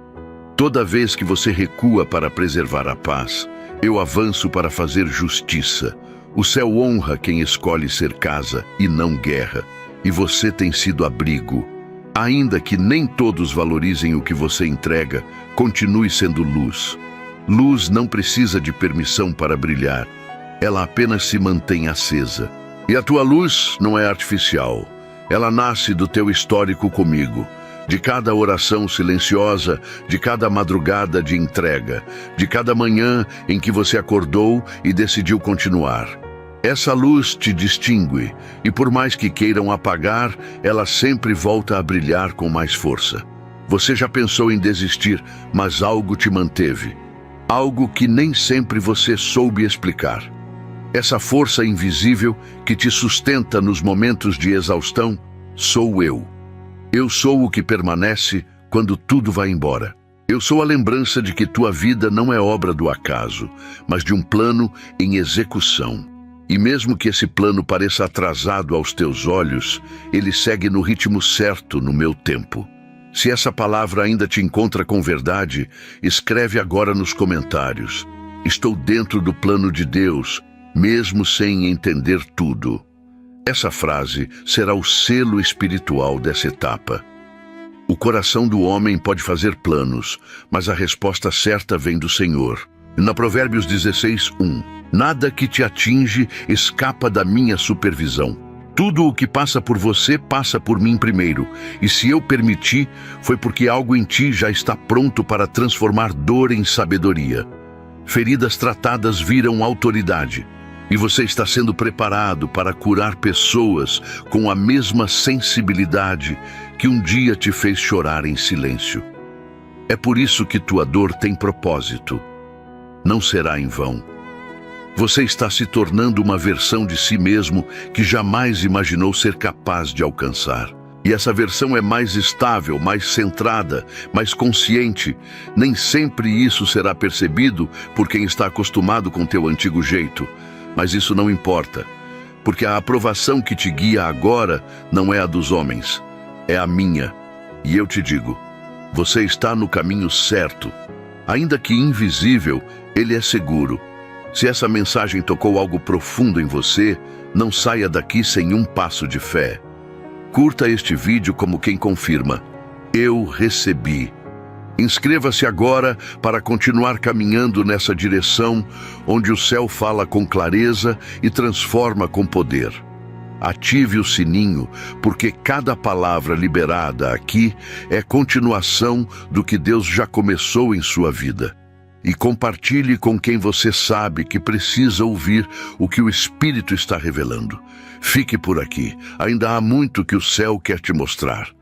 Toda vez que você recua para preservar a paz, eu avanço para fazer justiça. O céu honra quem escolhe ser casa e não guerra, e você tem sido abrigo. Ainda que nem todos valorizem o que você entrega, continue sendo luz. Luz não precisa de permissão para brilhar, ela apenas se mantém acesa. E a tua luz não é artificial. Ela nasce do teu histórico comigo, de cada oração silenciosa, de cada madrugada de entrega, de cada manhã em que você acordou e decidiu continuar. Essa luz te distingue, e por mais que queiram apagar, ela sempre volta a brilhar com mais força. Você já pensou em desistir, mas algo te manteve. Algo que nem sempre você soube explicar. Essa força invisível que te sustenta nos momentos de exaustão, sou eu. Eu sou o que permanece quando tudo vai embora. Eu sou a lembrança de que tua vida não é obra do acaso, mas de um plano em execução. E mesmo que esse plano pareça atrasado aos teus olhos, ele segue no ritmo certo no meu tempo. Se essa palavra ainda te encontra com verdade, escreve agora nos comentários. Estou dentro do plano de Deus, mesmo sem entender tudo. Essa frase será o selo espiritual dessa etapa. O coração do homem pode fazer planos, mas a resposta certa vem do Senhor. Na Provérbios 16:1, nada que te atinge escapa da minha supervisão. Tudo o que passa por você passa por mim primeiro, e se eu permitir, foi porque algo em ti já está pronto para transformar dor em sabedoria. Feridas tratadas viram autoridade, e você está sendo preparado para curar pessoas com a mesma sensibilidade que um dia te fez chorar em silêncio. É por isso que tua dor tem propósito. Não será em vão. Você está se tornando uma versão de si mesmo que jamais imaginou ser capaz de alcançar. E essa versão é mais estável, mais centrada, mais consciente. Nem sempre isso será percebido por quem está acostumado com teu antigo jeito. Mas isso não importa, porque a aprovação que te guia agora não é a dos homens, é a minha. E eu te digo, você está no caminho certo. Ainda que invisível, ele é seguro. Se essa mensagem tocou algo profundo em você, não saia daqui sem um passo de fé. Curta este vídeo como quem confirma: eu recebi. Inscreva-se agora para continuar caminhando nessa direção onde o céu fala com clareza e transforma com poder. Ative o sininho, porque cada palavra liberada aqui é continuação do que Deus já começou em sua vida. E compartilhe com quem você sabe que precisa ouvir o que o Espírito está revelando. Fique por aqui, ainda há muito que o céu quer te mostrar.